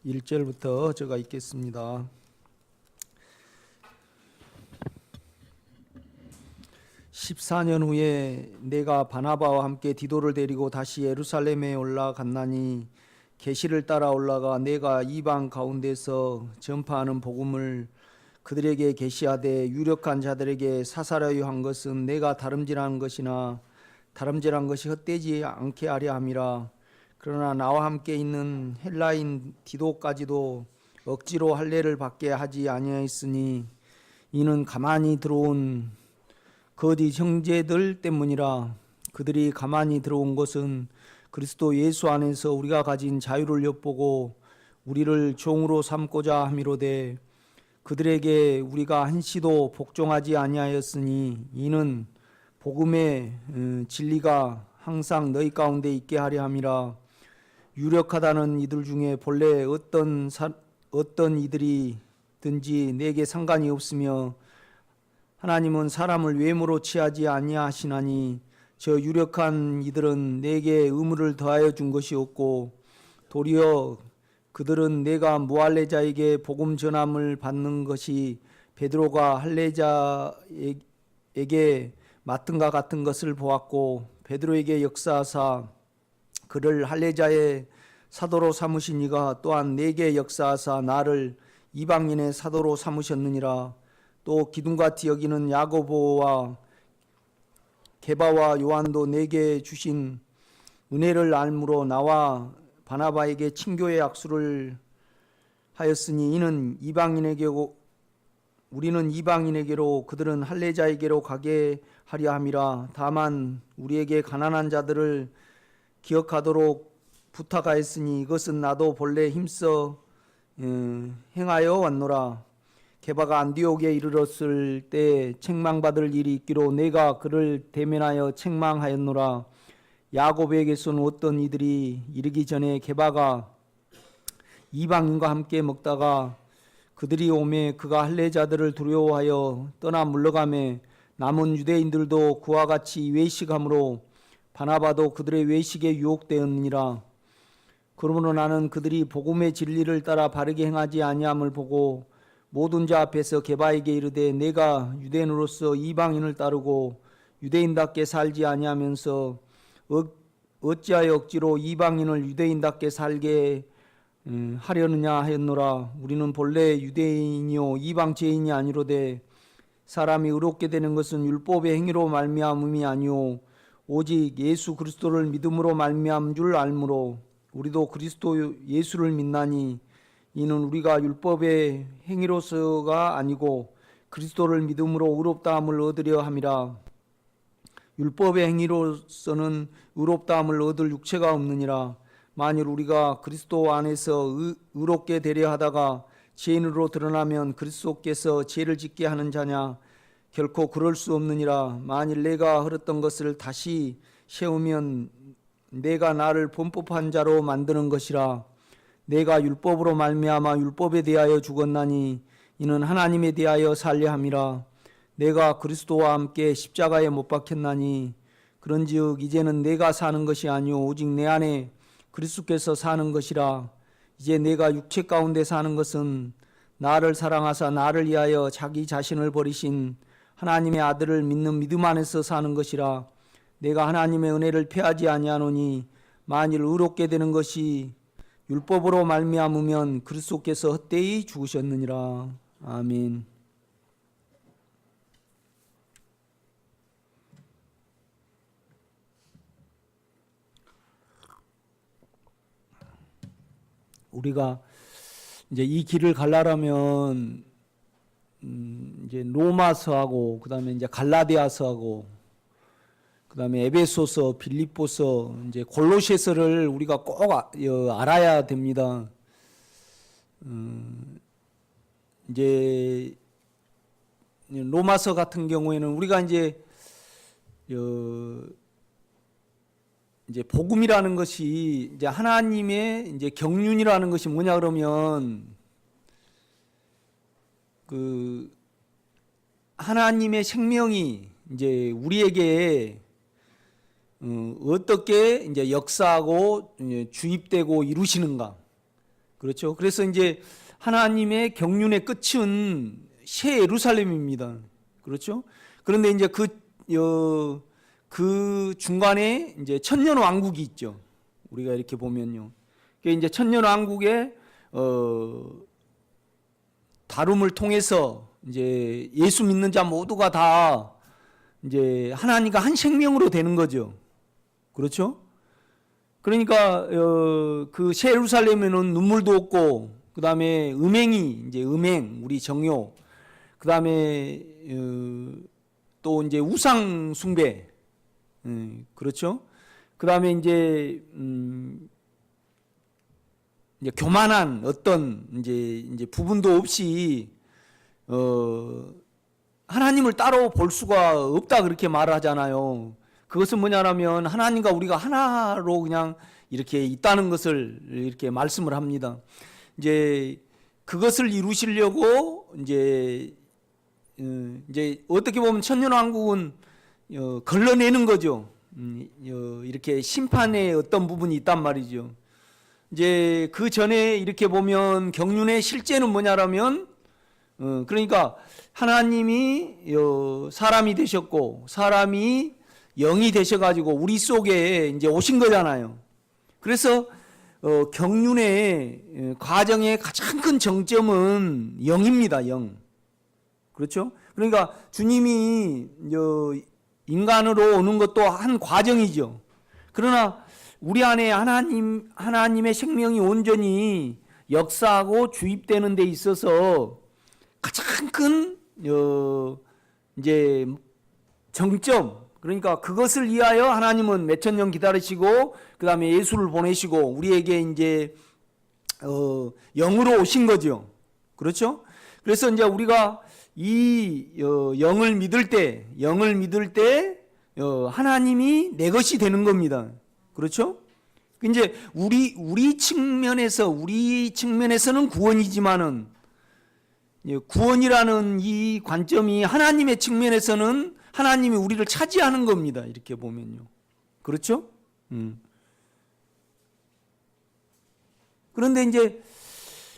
1절부터 제가 읽겠습니다. (14년) 후에 내가 바나바와 함께 디도를 데리고 다시 예루살렘에 올라갔나니 계시를 따라 올라가 내가 이방 가운데서 전파하는 복음을 그들에게 계시하되 유력한 자들에게 사사로이 한 것은 내가 다름질한 것이나 다름질한 것이 헛되지 않게 하려 함이라. 그러나 나와 함께 있는 헬라인 디도까지도 억지로 할례를 받게 하지 아니하였으니 이는 가만히 들어온 거짓 형제들 때문이라. 그들이 가만히 들어온 것은 그리스도 예수 안에서 우리가 가진 자유를 엿보고 우리를 종으로 삼고자 함이로되 그들에게 우리가 한시도 복종하지 아니하였으니 이는 복음의 진리가 항상 너희 가운데 있게 하려 함이라. 유력하다는 이들 중에 본래 어떤 이들이든지 내게 상관이 없으며 하나님은 사람을 외모로 취하지 아니하시나니 저 유력한 이들은 내게 의무를 더하여 준 것이 없고 도리어 그들은 내가 무할례자에게 복음 전함을 받는 것이 베드로가 할례자에게 맡은가 같은 것을 보았고 베드로에게 역사하사 그를 할례자의 사도로 삼으신 이가 또한 내게 역사하사 나를 이방인의 사도로 삼으셨느니라. 또 기둥같이 여기는 야고보와 게바와 요한도 내게 주신 은혜를 알므로 나와 바나바에게 친교의 약수를 하였으니 이는 우리는 이방인에게로 그들은 할례자에게로 가게 하려 함이라. 다만 우리에게 가난한 자들을 기억하도록 부탁하였으니 이것은 나도 본래 힘써 행하여 왔노라. 게바가 안디옥에 이르렀을 때 책망받을 일이 있기로 내가 그를 대면하여 책망하였노라. 야고보에게서는 어떤 이들이 이르기 전에 게바가 이방인과 함께 먹다가 그들이 오매 그가 할례자들을 두려워하여 떠나 물러가매 남은 유대인들도 그와 같이 외식함으로 바나바도 그들의 외식에 유혹되었느니라. 그러므로 나는 그들이 복음의 진리를 따라 바르게 행하지 아니함을 보고 모든 자 앞에서 게바에게 이르되 내가 유대인으로서 이방인을 따르고 유대인답게 살지 아니하면서 어찌하여 억지로 이방인을 유대인답게 살게 하려느냐 하였노라. 우리는 본래 유대인이요 이방 죄인이 아니로되 사람이 의롭게 되는 것은 율법의 행위로 말미암음이 아니요 오직 예수 그리스도를 믿음으로 말미암은 줄 알므로 우리도 그리스도 예수를 믿나니 이는 우리가 율법의 행위로서가 아니고 그리스도를 믿음으로 의롭다함을 얻으려 함이라. 율법의 행위로서는 의롭다함을 얻을 육체가 없느니라. 만일 우리가 그리스도 안에서 의롭게 되려 하다가 죄인으로 드러나면 그리스도께서 죄를 짓게 하는 자냐? 결코 그럴 수 없느니라. 만일 내가 흘렀던 것을 다시 세우면 내가 나를 범법한 자로 만드는 것이라. 내가 율법으로 말미암아 율법에 대하여 죽었나니 이는 하나님에 대하여 살려 함이라. 내가 그리스도와 함께 십자가에 못 박혔나니 그런즉 이제는 내가 사는 것이 아니요 오직 내 안에 그리스도께서 사는 것이라. 이제 내가 육체 가운데 사는 것은 나를 사랑하사 나를 위하여 자기 자신을 버리신 하나님의 아들을 믿는 믿음 안에서 사는 것이라. 내가 하나님의 은혜를 패하지 아니하노니 만일 의롭게 되는 것이 율법으로 말미암으면 그리스도께서 헛되이 죽으셨느니라. 아멘. 우리가 이제 이 길을 가려면 이제 로마서하고 그다음에 이제 갈라디아서하고 그다음에 에베소서, 빌립보서, 이제 골로새서를 우리가 꼭 알아야 됩니다. 이제 로마서 같은 경우에는 우리가 이제 복음이라는 것이 이제 하나님의 이제 경륜이라는 것이 뭐냐 그러면 그 하나님의 생명이 이제 우리에게 어떻게 이제 역사하고 주입되고 이루시는가, 그렇죠. 그래서 이제 하나님의 경륜의 끝은 새 예루살렘입니다. 그렇죠. 그런데 이제 그 중간에 이제 천년 왕국이 있죠. 우리가 이렇게 보면요. 그게 이제 천년 왕국의 다룸을 통해서 이제 예수 믿는 자 모두가 다 이제 하나님과 한 생명으로 되는 거죠. 그렇죠? 그러니까 그 새 예루살렘에는 눈물도 없고, 그 다음에 이제 음행, 우리 정욕, 그 다음에 또 이제 우상 숭배, 그렇죠? 그 다음에 이제 교만한 어떤 이제 부분도 없이 하나님을 따로 볼 수가 없다 그렇게 말하잖아요. 그것은 뭐냐면 하나님과 우리가 하나로 그냥 이렇게 있다는 것을 이렇게 말씀을 합니다. 이제 그것을 이루시려고 이제 어떻게 보면 천년왕국은 걸러내는 거죠. 이렇게 심판의 어떤 부분이 있단 말이죠. 이제 그 전에 이렇게 보면 경륜의 실제는 뭐냐라면 그러니까 하나님이 사람이 되셨고 사람이 영이 되셔가지고 우리 속에 이제 오신 거잖아요. 그래서 경륜의 과정의 가장 큰 정점은 영입니다. 영. 그렇죠? 그러니까 주님이 인간으로 오는 것도 한 과정이죠. 그러나 우리 안에 하나님의 생명이 온전히 역사하고 주입되는 데 있어서 가장 큰 이제 정점, 그러니까 그것을 위하여 하나님은 몇천 년 기다리시고 그 다음에 예수를 보내시고 우리에게 이제 영으로 오신 거죠. 그렇죠? 그래서 이제 우리가 이 영을 믿을 때 하나님이 내 것이 되는 겁니다. 그렇죠? 이제 우리 측면에서는 구원이지만은 구원이라는 이 관점이 하나님의 측면에서는 하나님이 우리를 차지하는 겁니다. 이렇게 보면요. 그렇죠? 그런데 이제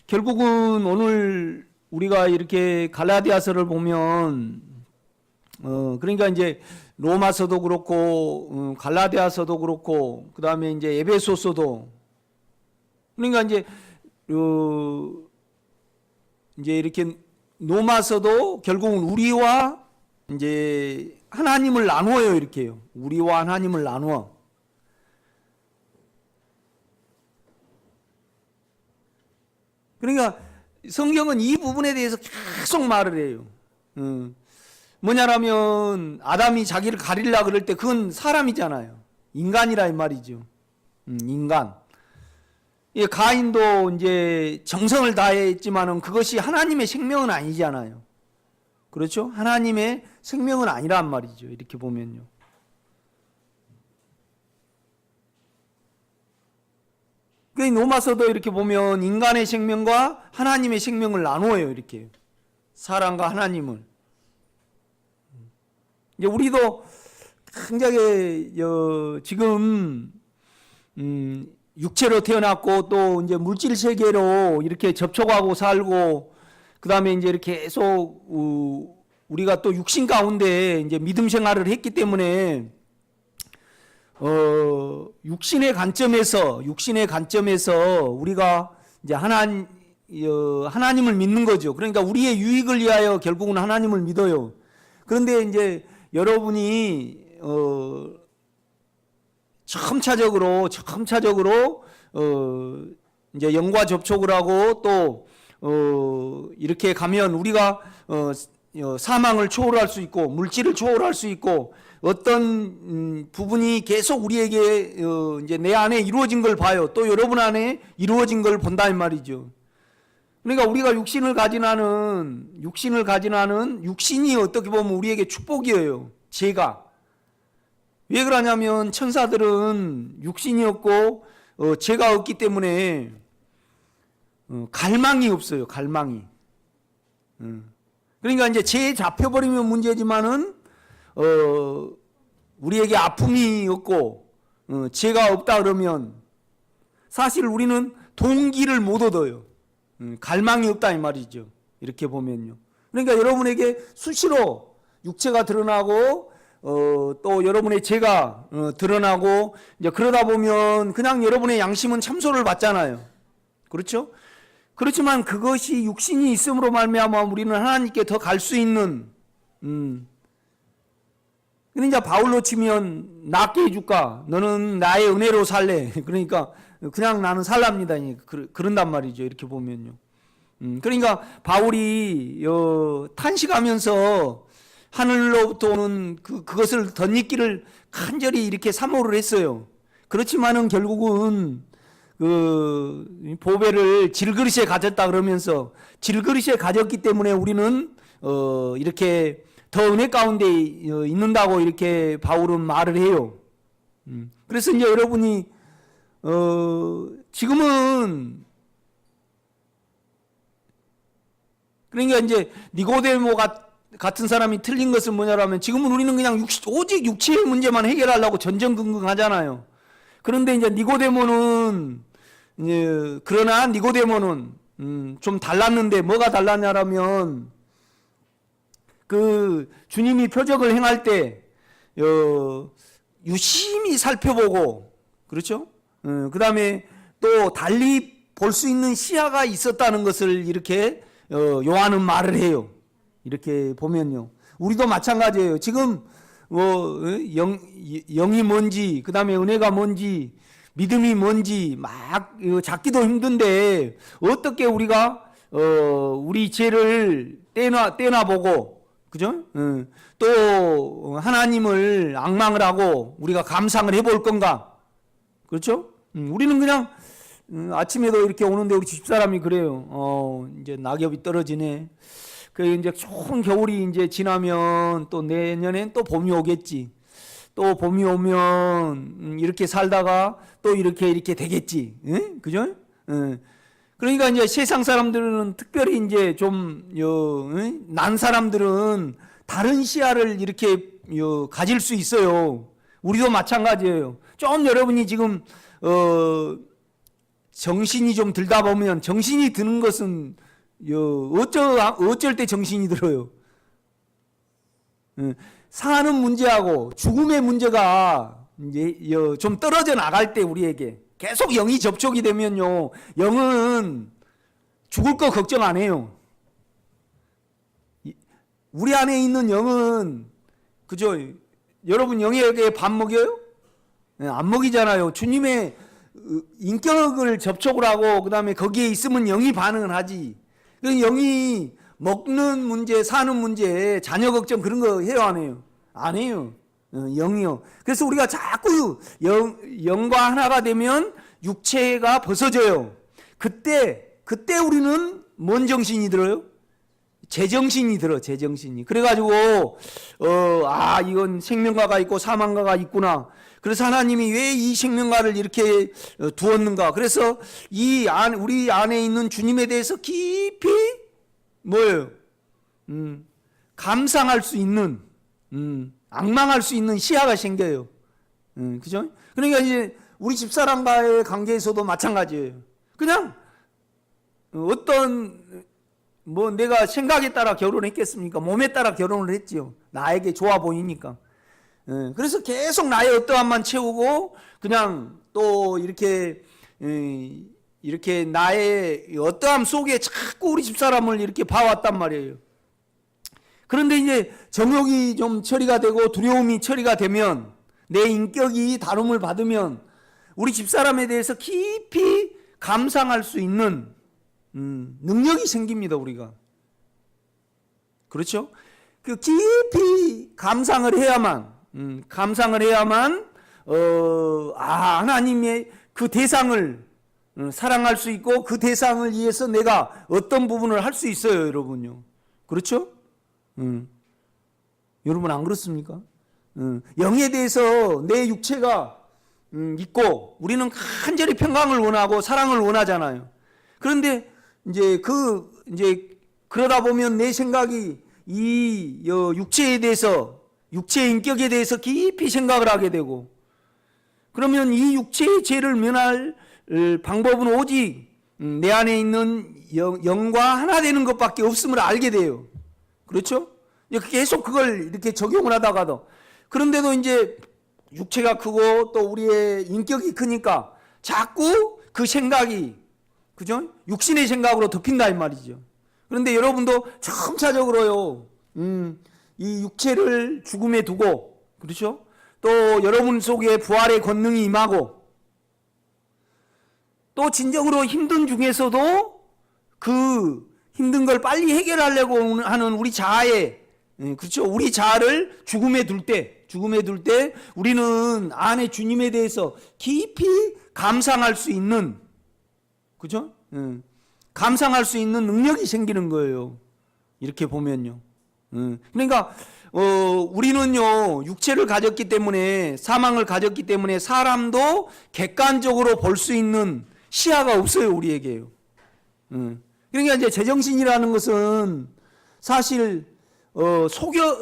결국은 오늘 우리가 이렇게 갈라디아서를 보면 그러니까 이제 로마서도 그렇고 갈라디아서도 그렇고 그다음에 이제 에베소서도 그러니까 이제 이렇게 로마서도 결국은 우리와 이제 하나님을 나누어요. 이렇게요. 우리와 하나님을 나누어. 그러니까 성경은 이 부분에 대해서 계속 말을 해요. 뭐냐라면 아담이 자기를 가리려 그럴 때 그건 사람이잖아요. 인간이라 이 말이죠. 인간. 가인도 이제 정성을 다했지만은 그것이 하나님의 생명은 아니잖아요. 그렇죠? 하나님의 생명은 아니란 말이죠. 이렇게 보면요. 로마서도 이렇게 보면 인간의 생명과 하나님의 생명을 나누어요. 이렇게 사람과 하나님을. 이제 우리도 굉장히 지금 육체로 태어났고 또 이제 물질 세계로 이렇게 접촉하고 살고 그다음에 이제 이렇게 계속 우리가 또 육신 가운데 이제 믿음 생활을 했기 때문에 육신의 관점에서 우리가 이제 하나님을 믿는 거죠. 그러니까 우리의 유익을 위하여 결국은 하나님을 믿어요. 그런데 이제 여러분이 첨차적으로 이제 영과 접촉을 하고 또 이렇게 가면 우리가 사망을 초월할 수 있고 물질을 초월할 수 있고 어떤 부분이 계속 우리에게 이제 내 안에 이루어진 걸 봐요. 또 여러분 안에 이루어진 걸 본다 이 말이죠. 그러니까 우리가 육신을 가진하는 육신이 어떻게 보면 우리에게 축복이에요. 죄가. 왜 그러냐면 천사들은 육신이 없고 죄가 없기 때문에 갈망이 없어요. 갈망이. 그러니까 이제 죄에 잡혀버리면 문제지만은 우리에게 아픔이 없고 죄가 없다 그러면 사실 우리는 동기를 못 얻어요. 갈망이 없다 이 말이죠. 이렇게 보면요. 그러니까 여러분에게 수시로 육체가 드러나고 또 여러분의 죄가 드러나고 이제 그러다 보면 그냥 여러분의 양심은 참소를 받잖아요. 그렇죠? 그렇지만 그것이 육신이 있음으로 말미암아 우리는 하나님께 더 갈 수 있는 근데 이제 바울로 치면 낫게 해줄까? 너는 나의 은혜로 살래. 그러니까 그냥 나는 살랍니다. 그런단 말이죠. 이렇게 보면요. 그러니까 바울이 탄식하면서 하늘로부터 오는 그것을 덧입기를 간절히 이렇게 사모를 했어요. 그렇지만은 결국은 그 보배를 질그릇에 가졌다 그러면서 질그릇에 가졌기 때문에 우리는 이렇게 더 은혜 가운데 있는다고 이렇게 바울은 말을 해요. 그래서 이제 여러분이 지금은 그러니까 이제 니고데모 같은 사람이 틀린 것은 뭐냐라면 지금은 우리는 그냥 오직 육체의 문제만 해결하려고 전전긍긍하잖아요. 그런데 이제 니고데모는 그러나 니고데모는 좀 달랐는데 뭐가 달랐냐라면 그 주님이 표적을 행할 때 유심히 살펴보고 그렇죠? 그 다음에 또 달리 볼 수 있는 시야가 있었다는 것을 이렇게 요한은 말을 해요. 이렇게 보면요. 우리도 마찬가지예요. 지금 영이 뭔지 그 다음에 은혜가 뭔지 믿음이 뭔지 막 찾기도 힘든데 어떻게 우리가 우리 죄를 떼나 보고 그죠? 또 하나님을 앙망을 하고 우리가 감상을 해볼 건가? 그렇죠? 우리는 그냥 아침에도 이렇게 오는데 우리 집사람이 그래요. 이제 낙엽이 떨어지네. 그 이제 좋은 겨울이 이제 지나면 또 내년엔 또 봄이 오겠지. 또 봄이 오면 이렇게 살다가 또 이렇게 되겠지. 그죠? 그러니까 이제 세상 사람들은 특별히 이제 좀 난 사람들은 다른 시야를 이렇게 가질 수 있어요. 우리도 마찬가지예요. 좀 여러분이 지금 정신이 좀 들다 보면 정신이 드는 것은 어쩔 때 정신이 들어요. 사는 문제하고 죽음의 문제가 이제 좀 떨어져 나갈 때 우리에게 계속 영이 접촉이 되면요, 영은 죽을 거 걱정 안 해요. 우리 안에 있는 영은 그죠? 여러분 영에게 밥 먹여요? 안 먹이잖아요. 주님의 인격을 접촉을 하고 그 다음에 거기에 있으면 영이 반응을 하지. 영이 먹는 문제, 사는 문제, 자녀 걱정 그런 거 해요, 안 해요? 안 해요. 영이요. 그래서 우리가 자꾸 영과 하나가 되면 육체가 벗어져요. 그때 우리는 뭔 정신이 들어요? 제정신이 들어, 제정신이. 그래가지고 이건 생명과가 있고 사망과가 있구나. 그래서 하나님이 왜 이 생명과를 이렇게 두었는가? 그래서 우리 안에 있는 주님에 대해서 깊이 뭐예요? 감상할 수 있는, 앙망할 수 있는 시야가 생겨요. 그죠? 그러니까 이제 우리 집사람과의 관계에서도 마찬가지예요. 그냥 내가 생각에 따라 결혼했겠습니까? 몸에 따라 결혼을 했지요. 나에게 좋아 보이니까. 그래서 계속 나의 어떠함만 채우고 그냥 또 이렇게 나의 어떠함 속에 자꾸 우리 집사람을 이렇게 봐왔단 말이에요. 그런데 이제 정욕이 좀 처리가 되고 두려움이 처리가 되면 내 인격이 다룸을 받으면 우리 집사람에 대해서 깊이 감상할 수 있는 능력이 생깁니다, 우리가. 그렇죠? 그 깊이 감상을 해야만 하나님의 그 대상을 사랑할 수 있고 그 대상을 위해서 내가 어떤 부분을 할 수 있어요, 여러분요. 그렇죠? 여러분 안 그렇습니까? 영에 대해서 내 육체가 있고 우리는 간절히 평강을 원하고 사랑을 원하잖아요. 그런데 이제 그러다 보면 내 생각이 이 육체에 대해서, 육체의 인격에 대해서 깊이 생각을 하게 되고, 그러면 이 육체의 죄를 면할 방법은 오직 내 안에 있는 영과 하나 되는 것밖에 없음을 알게 돼요. 그렇죠? 계속 그걸 이렇게 적용을 하다가도, 그런데도 이제 육체가 크고 또 우리의 인격이 크니까 자꾸 그 생각이, 그죠? 육신의 생각으로 덮인다 이 말이죠. 그런데 여러분도 점차적으로요, 이 육체를 죽음에 두고, 그렇죠? 또 여러분 속에 부활의 권능이 임하고, 또 진정으로 힘든 중에서도 그 힘든 걸 빨리 해결하려고 하는 우리 자아에, 그렇죠? 우리 자아를 죽음에 둘 때 우리는 안에 주님에 대해서 깊이 감상할 수 있는, 그죠? 감상할 수 있는 능력이 생기는 거예요. 이렇게 보면요. 그러니까 우리는요, 육체를 가졌기 때문에, 사망을 가졌기 때문에 사람도 객관적으로 볼 수 있는 시야가 없어요, 우리에게요. 그러니까 이제 제정신이라는 것은 사실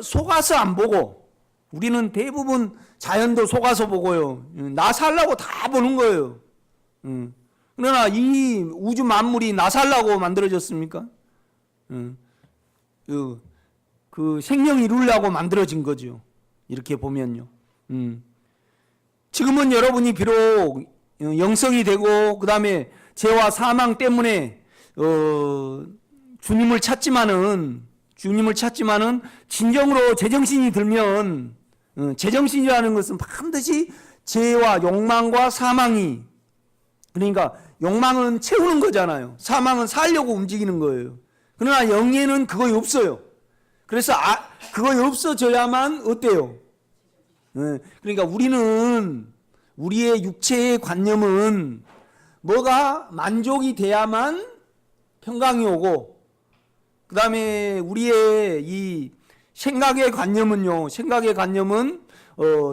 속아서 안 보고, 우리는 대부분 자연도 속아서 보고요, 나 살라고 다 보는 거예요. 그러나 이 우주 만물이 나 살라고 만들어졌습니까? 그 생명 이루려고 만들어진 거죠. 이렇게 보면요. 지금은 여러분이 비록 영성이 되고 그 다음에 죄와 사망 때문에 주님을 찾지만은 진정으로 제정신이 들면, 제정신이라는 것은 반드시 죄와 욕망과 사망이, 그러니까 욕망은 채우는 거잖아요. 사망은 살려고 움직이는 거예요. 그러나 영예는 그거 없어요. 그래서 그거 없어져야만 어때요? 그러니까 우리의 육체의 관념은 뭐가 만족이 돼야만 평강이 오고, 그 다음에 우리의 이 생각의 관념은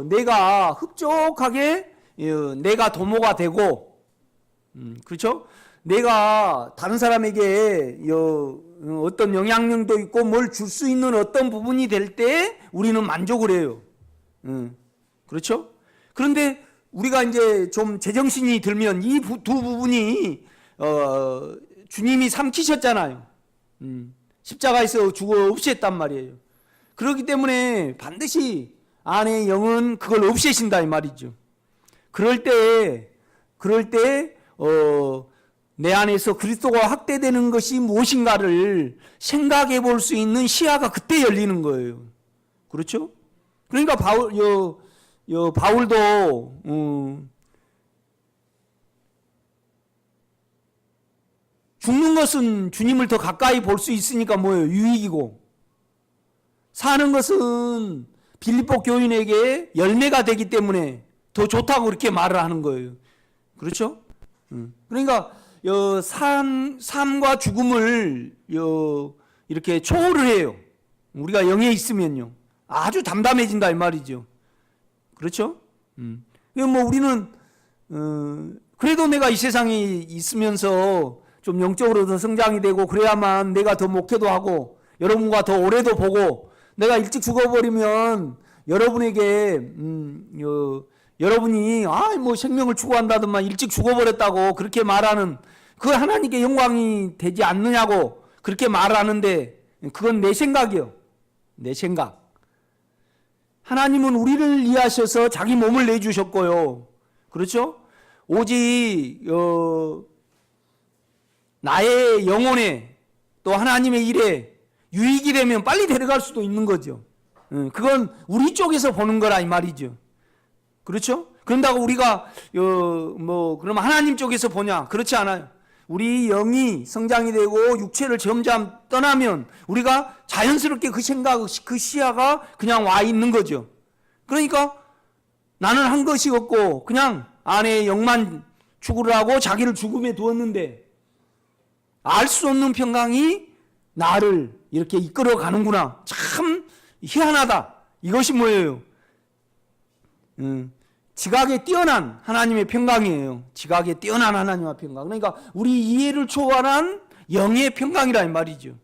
내가 흡족하게 내가 도모가 되고, 그렇죠? 내가 다른 사람에게 어떤 영향력도 있고 뭘 줄 수 있는 어떤 부분이 될 때 우리는 만족을 해요. 그렇죠? 그런데 우리가 이제 좀 제정신이 들면 이 두 부분이 주님이 삼키셨잖아요. 십자가에서 죽어 없앴단 말이에요. 그렇기 때문에 반드시 안의 영은 그걸 없애신다 이 말이죠. 그럴 때 내 안에서 그리스도가 확대되는 것이 무엇인가를 생각해 볼 수 있는 시야가 그때 열리는 거예요. 그렇죠? 그러니까 바울도 죽는 것은 주님을 더 가까이 볼 수 있으니까 뭐예요? 유익이고, 사는 것은 빌립보 교인에게 열매가 되기 때문에 더 좋다고 그렇게 말을 하는 거예요. 그렇죠? 그러니까 삶과 죽음을 이렇게 초월을 해요. 우리가 영에 있으면요, 아주 담담해진다 이 말이죠. 그렇죠? 뭐 우리는 그래도 내가 이 세상에 있으면서 좀 영적으로 더 성장이 되고 그래야만 내가 더 목회도 하고 여러분과 더 오래도 보고, 내가 일찍 죽어버리면 여러분에게 여러분이 뭐 생명을 추구한다더만 일찍 죽어버렸다고 그렇게 말하는, 그 하나님께 영광이 되지 않느냐고 그렇게 말하는데, 그건 내 생각이요. 내 생각. 하나님은 우리를 위하셔서 자기 몸을 내주셨고요. 그렇죠? 오직 나의 영혼에 또 하나님의 일에 유익이 되면 빨리 데려갈 수도 있는 거죠. 그건 우리 쪽에서 보는 거라 이 말이죠. 그렇죠? 그런다고 우리가 그럼 하나님 쪽에서 보냐? 그렇지 않아요. 우리 영이 성장이 되고 육체를 점점 떠나면 우리가 자연스럽게 그 생각, 그 시야가 그냥 와 있는 거죠. 그러니까 나는 한 것이 없고 그냥 안에 영만 추구를 하고 자기를 죽음에 두었는데, 알 수 없는 평강이 나를 이렇게 이끌어 가는구나. 참 희한하다. 이것이 뭐예요? 지각에 뛰어난 하나님의 평강이에요. 지각에 뛰어난 하나님의 평강. 그러니까 우리 이해를 초월한 영의 평강이라 이 말이죠.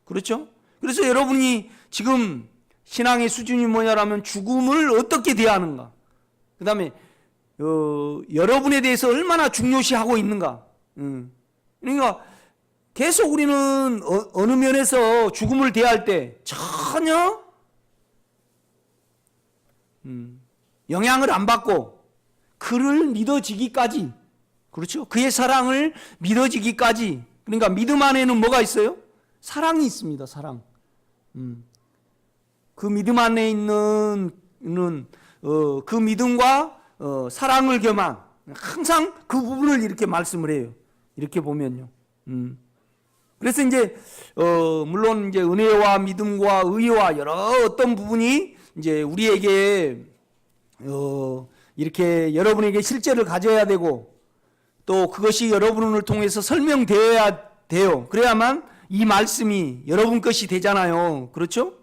그렇죠? 그래서 여러분이 지금 신앙의 수준이 뭐냐라면 죽음을 어떻게 대하는가, 그 다음에 여러분에 대해서 얼마나 중요시하고 있는가, 그러니까 계속 우리는 어느 면에서 죽음을 대할 때 전혀 영향을 안 받고 그를 믿어지기까지, 그렇죠? 그의 사랑을 믿어지기까지. 그러니까 믿음 안에는 뭐가 있어요? 사랑이 있습니다. 사랑. 그 믿음 안에 있는 그 믿음과 사랑을 겸한, 항상 그 부분을 이렇게 말씀을 해요. 이렇게 보면요. 그래서 이제 물론 이제 은혜와 믿음과 의와 여러 어떤 부분이 이제 우리에게 이렇게 여러분에게 실제를 가져야 되고, 또 그것이 여러분을 통해서 설명되어야 돼요. 그래야만 이 말씀이 여러분 것이 되잖아요. 그렇죠?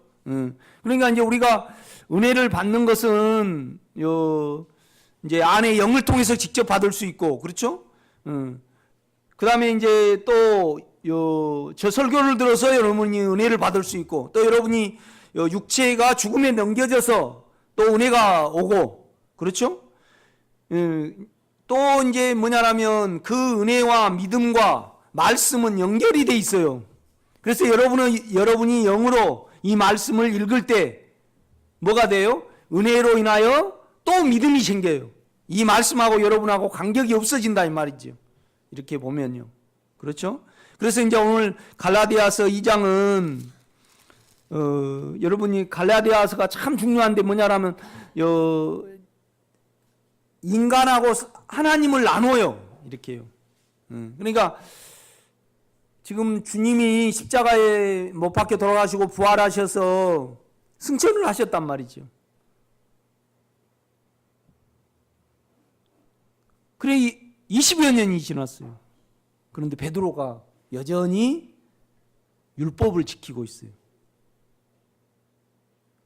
그러니까 이제 우리가 은혜를 받는 것은 이제 안에 영을 통해서 직접 받을 수 있고, 그렇죠? 그 다음에 이제 또 저 설교를 들어서 여러분이 은혜를 받을 수 있고, 또 여러분이 육체가 죽음에 넘겨져서 또 은혜가 오고, 그렇죠? 또 이제 뭐냐라면 그 은혜와 믿음과 말씀은 연결이 돼 있어요. 그래서 여러분이 영으로 이 말씀을 읽을 때 뭐가 돼요? 은혜로 인하여 또 믿음이 생겨요. 이 말씀하고 여러분하고 간격이 없어진다 이 말이죠. 이렇게 보면요. 그렇죠? 그래서 이제 오늘 갈라디아서 2장은 여러분이 갈라디아서가 참 중요한데 뭐냐라면 인간하고 하나님을 나눠요. 이렇게요. 그러니까 지금 주님이 십자가에 못 박혀 돌아가시고 부활하셔서 승천을 하셨단 말이죠. 그래 20여 년이 지났어요. 그런데 베드로가 여전히 율법을 지키고 있어요.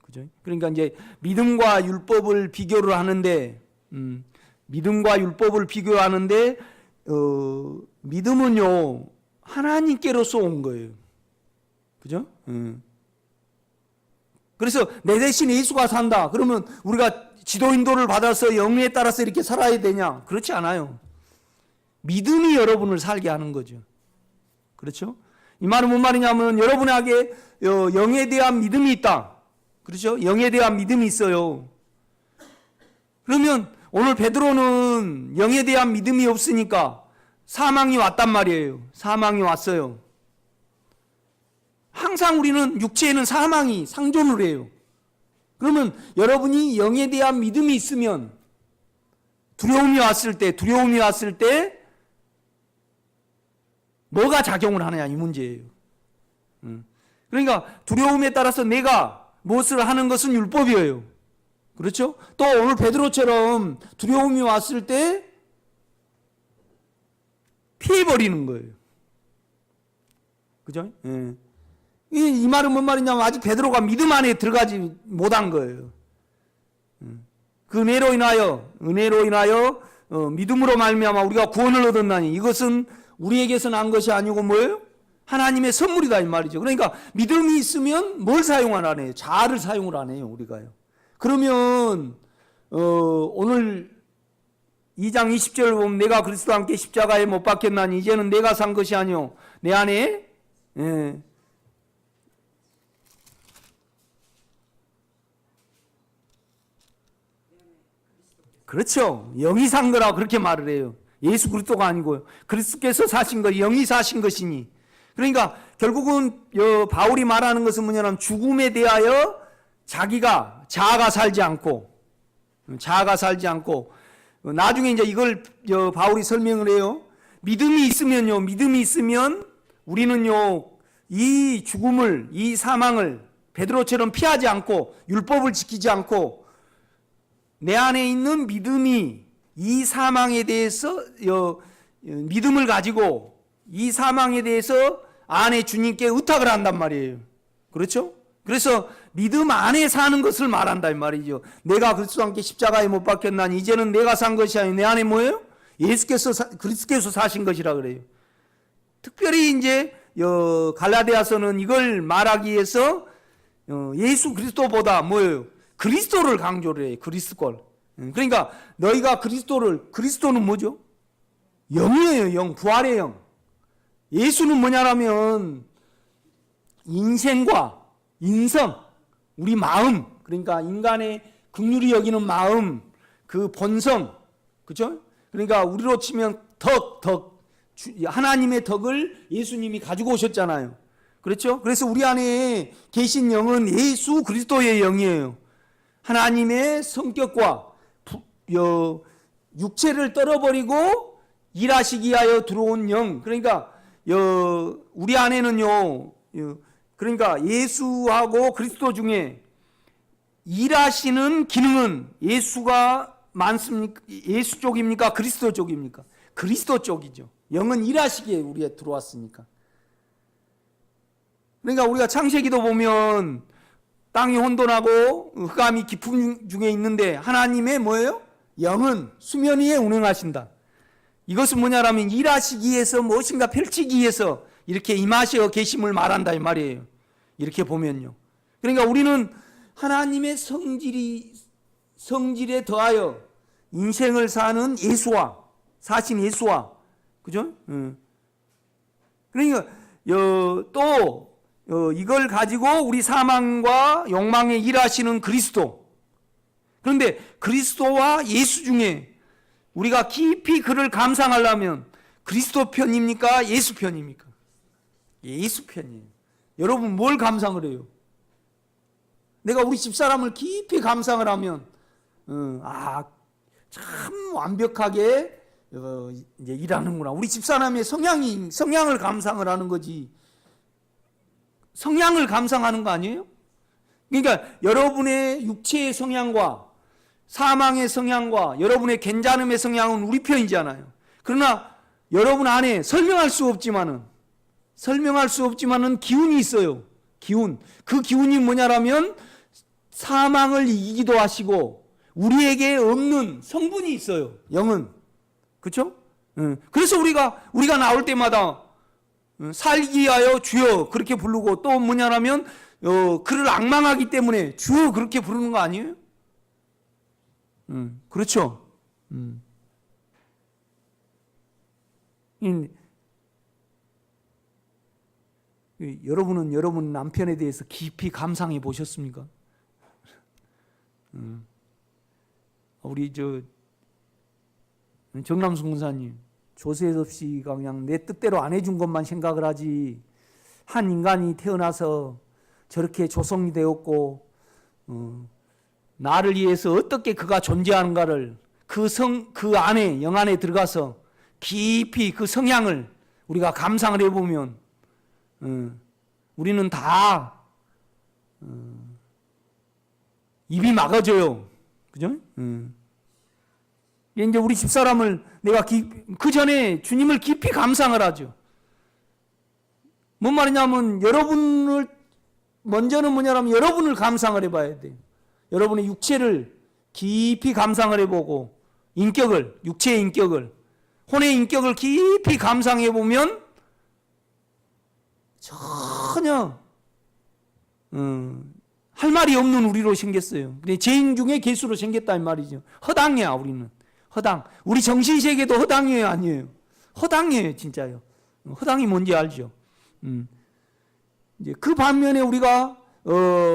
그죠? 그러니까 이제 믿음과 율법을 비교를 하는데, 믿음과 율법을 비교하는데, 믿음은요, 하나님께로서 온 거예요. 그죠? 그래서 내 대신 예수가 산다. 그러면 우리가 지도인도를 받아서 영에 따라서 이렇게 살아야 되냐? 그렇지 않아요. 믿음이 여러분을 살게 하는 거죠. 그렇죠? 이 말은 뭔 말이냐면 여러분에게 영에 대한 믿음이 있다. 그렇죠? 영에 대한 믿음이 있어요. 그러면 오늘 베드로는 영에 대한 믿음이 없으니까 사망이 왔단 말이에요. 사망이 왔어요. 항상 우리는 육체에는 사망이 상존을 해요. 그러면 여러분이 영에 대한 믿음이 있으면 두려움이 왔을 때 뭐가 작용을 하느냐 이 문제예요. 그러니까 두려움에 따라서 내가 무엇을 하는 것은 율법이에요. 그렇죠? 또 오늘 베드로처럼 두려움이 왔을 때 피해버리는 거예요. 그죠? 예. 이 말은 뭔 말이냐면 아직 베드로가 믿음 안에 들어가지 못한 거예요. 그 은혜로 인하여 믿음으로 말미암아 우리가 구원을 얻었나니 이것은 우리에게서 난 것이 아니고 뭐예요? 하나님의 선물이다 이 말이죠. 그러니까 믿음이 있으면 뭘 사용을 안 해요? 자아를 사용을 안 해요 우리가요. 그러면 오늘 2장 20절을 보면 내가 그리스도와 함께 십자가에 못 박혔나니 이제는 내가 산 것이 아니요 내 안에 그렇죠. 영이 산 거라고 그렇게 말을 해요. 예수 그리스도가 아니고요. 그리스도께서 사신 것, 영이 사신 것이니. 그러니까 결국은 바울이 말하는 것은 뭐냐면 죽음에 대하여 자아가 살지 않고 나중에 이제 이걸 바울이 설명을 해요. 믿음이 있으면 우리는요 이 죽음을, 이 사망을 베드로처럼 피하지 않고 율법을 지키지 않고 내 안에 있는 믿음이 이 사망에 대해서 믿음을 가지고 이 사망에 대해서 안에 주님께 의탁을 한단 말이에요. 그렇죠? 그래서 믿음 안에 사는 것을 말한다 이 말이죠. 내가 그리스도와 함께 십자가에 못 박혔나니 이제는 내가 산 것이 아니고 내 안에 뭐예요? 그리스도께서 사신 것이라 그래요. 특별히 이제 갈라디아서는 이걸 말하기 위해서 예수 그리스도보다 뭐예요? 그리스도를 강조를 해요. 그리스도를. 그러니까 너희가 그리스도는 뭐죠? 영이에요. 영, 부활의 영. 예수는 뭐냐라면 인생과 인성, 우리 마음, 그러니까 인간의 긍휼히 여기는 마음, 그 본성, 그죠? 그러니까 우리로 치면 덕, 하나님의 덕을 예수님이 가지고 오셨잖아요. 그렇죠? 그래서 우리 안에 계신 영은 예수 그리스도의 영이에요. 하나님의 성격과 육체를 떨어버리고 일하시기 위하여 들어온 영. 그러니까 우리 안에는요, 그러니까 예수하고 그리스도 중에 일하시는 기능은 예수가 많습니까? 예수 쪽입니까? 그리스도 쪽입니까? 그리스도 쪽이죠. 영은 일하시기에 우리에 들어왔으니까. 그러니까 우리가 창세기도 보면 땅이 혼돈하고 흑암이 깊음 중에 있는데 하나님의 뭐예요? 영은 수면 위에 운행하신다. 이것은 뭐냐라면 일하시기 위해서 무엇인가 펼치기 위해서 이렇게 임하셔 계심을 말한다 이 말이에요. 이렇게 보면요. 그러니까 우리는 하나님의 성질에 더하여 인생을 사는 예수와 사신 예수와 그죠? 그러니까 또 이걸 가지고 우리 사망과 욕망에 일하시는 그리스도. 그런데 그리스도와 예수 중에 우리가 깊이 그를 감상하려면 그리스도 편입니까? 예수 편입니까? 예수 편이에요. 여러분 뭘 감상을 해요? 내가 우리 집사람을 깊이 감상을 하면 참 완벽하게 이제 일하는구나. 우리 집사람의 성향을 감상을 하는 거지. 성향을 감상하는 거 아니에요? 그러니까 여러분의 육체의 성향과 사망의 성향과 여러분의 괜찮음의 성향은 우리 편이잖아요. 그러나 여러분 안에 설명할 수 없지만은 기운이 있어요. 기운. 그 기운이 뭐냐라면 사망을 이기기도 하시고 우리에게 없는 성분이 있어요. 영은. 그렇죠? 그래서 우리가 나올 때마다 살기 위하여 주여 그렇게 부르고 또 뭐냐라면 그를 앙망하기 때문에 주여 그렇게 부르는 거 아니에요? 그렇죠. 여러분은 여러분 남편에 대해서 깊이 감상해 보셨습니까? 우리 정남순 군사님, 조세섭 씨가 그냥 내 뜻대로 안 해준 것만 생각을 하지 한 인간이 태어나서 저렇게 조성이 되었고 나를 위해서 어떻게 그가 존재하는가를 그 안에 영 안에 들어가서 깊이 그 성향을 우리가 감상을 해보면 우리는 다 입이 막아져요. 그죠? 이제 우리 집사람을 내가 그 전에 주님을 깊이 감상을 하죠. 뭔 말이냐면 먼저는 뭐냐면 여러분을 감상을 해봐야 돼요. 여러분의 육체를 깊이 감상을 해보고 육체의 인격을, 혼의 인격을 깊이 감상해보면 전혀 할 말이 없는 우리로 생겼어요. 죄인 중에 개수로 생겼다 이 말이죠. 허당이야 우리는. 허당. 우리 정신세계도 허당이에요 아니에요? 허당이에요 진짜요. 허당이 뭔지 알죠? 이제 그 반면에 우리가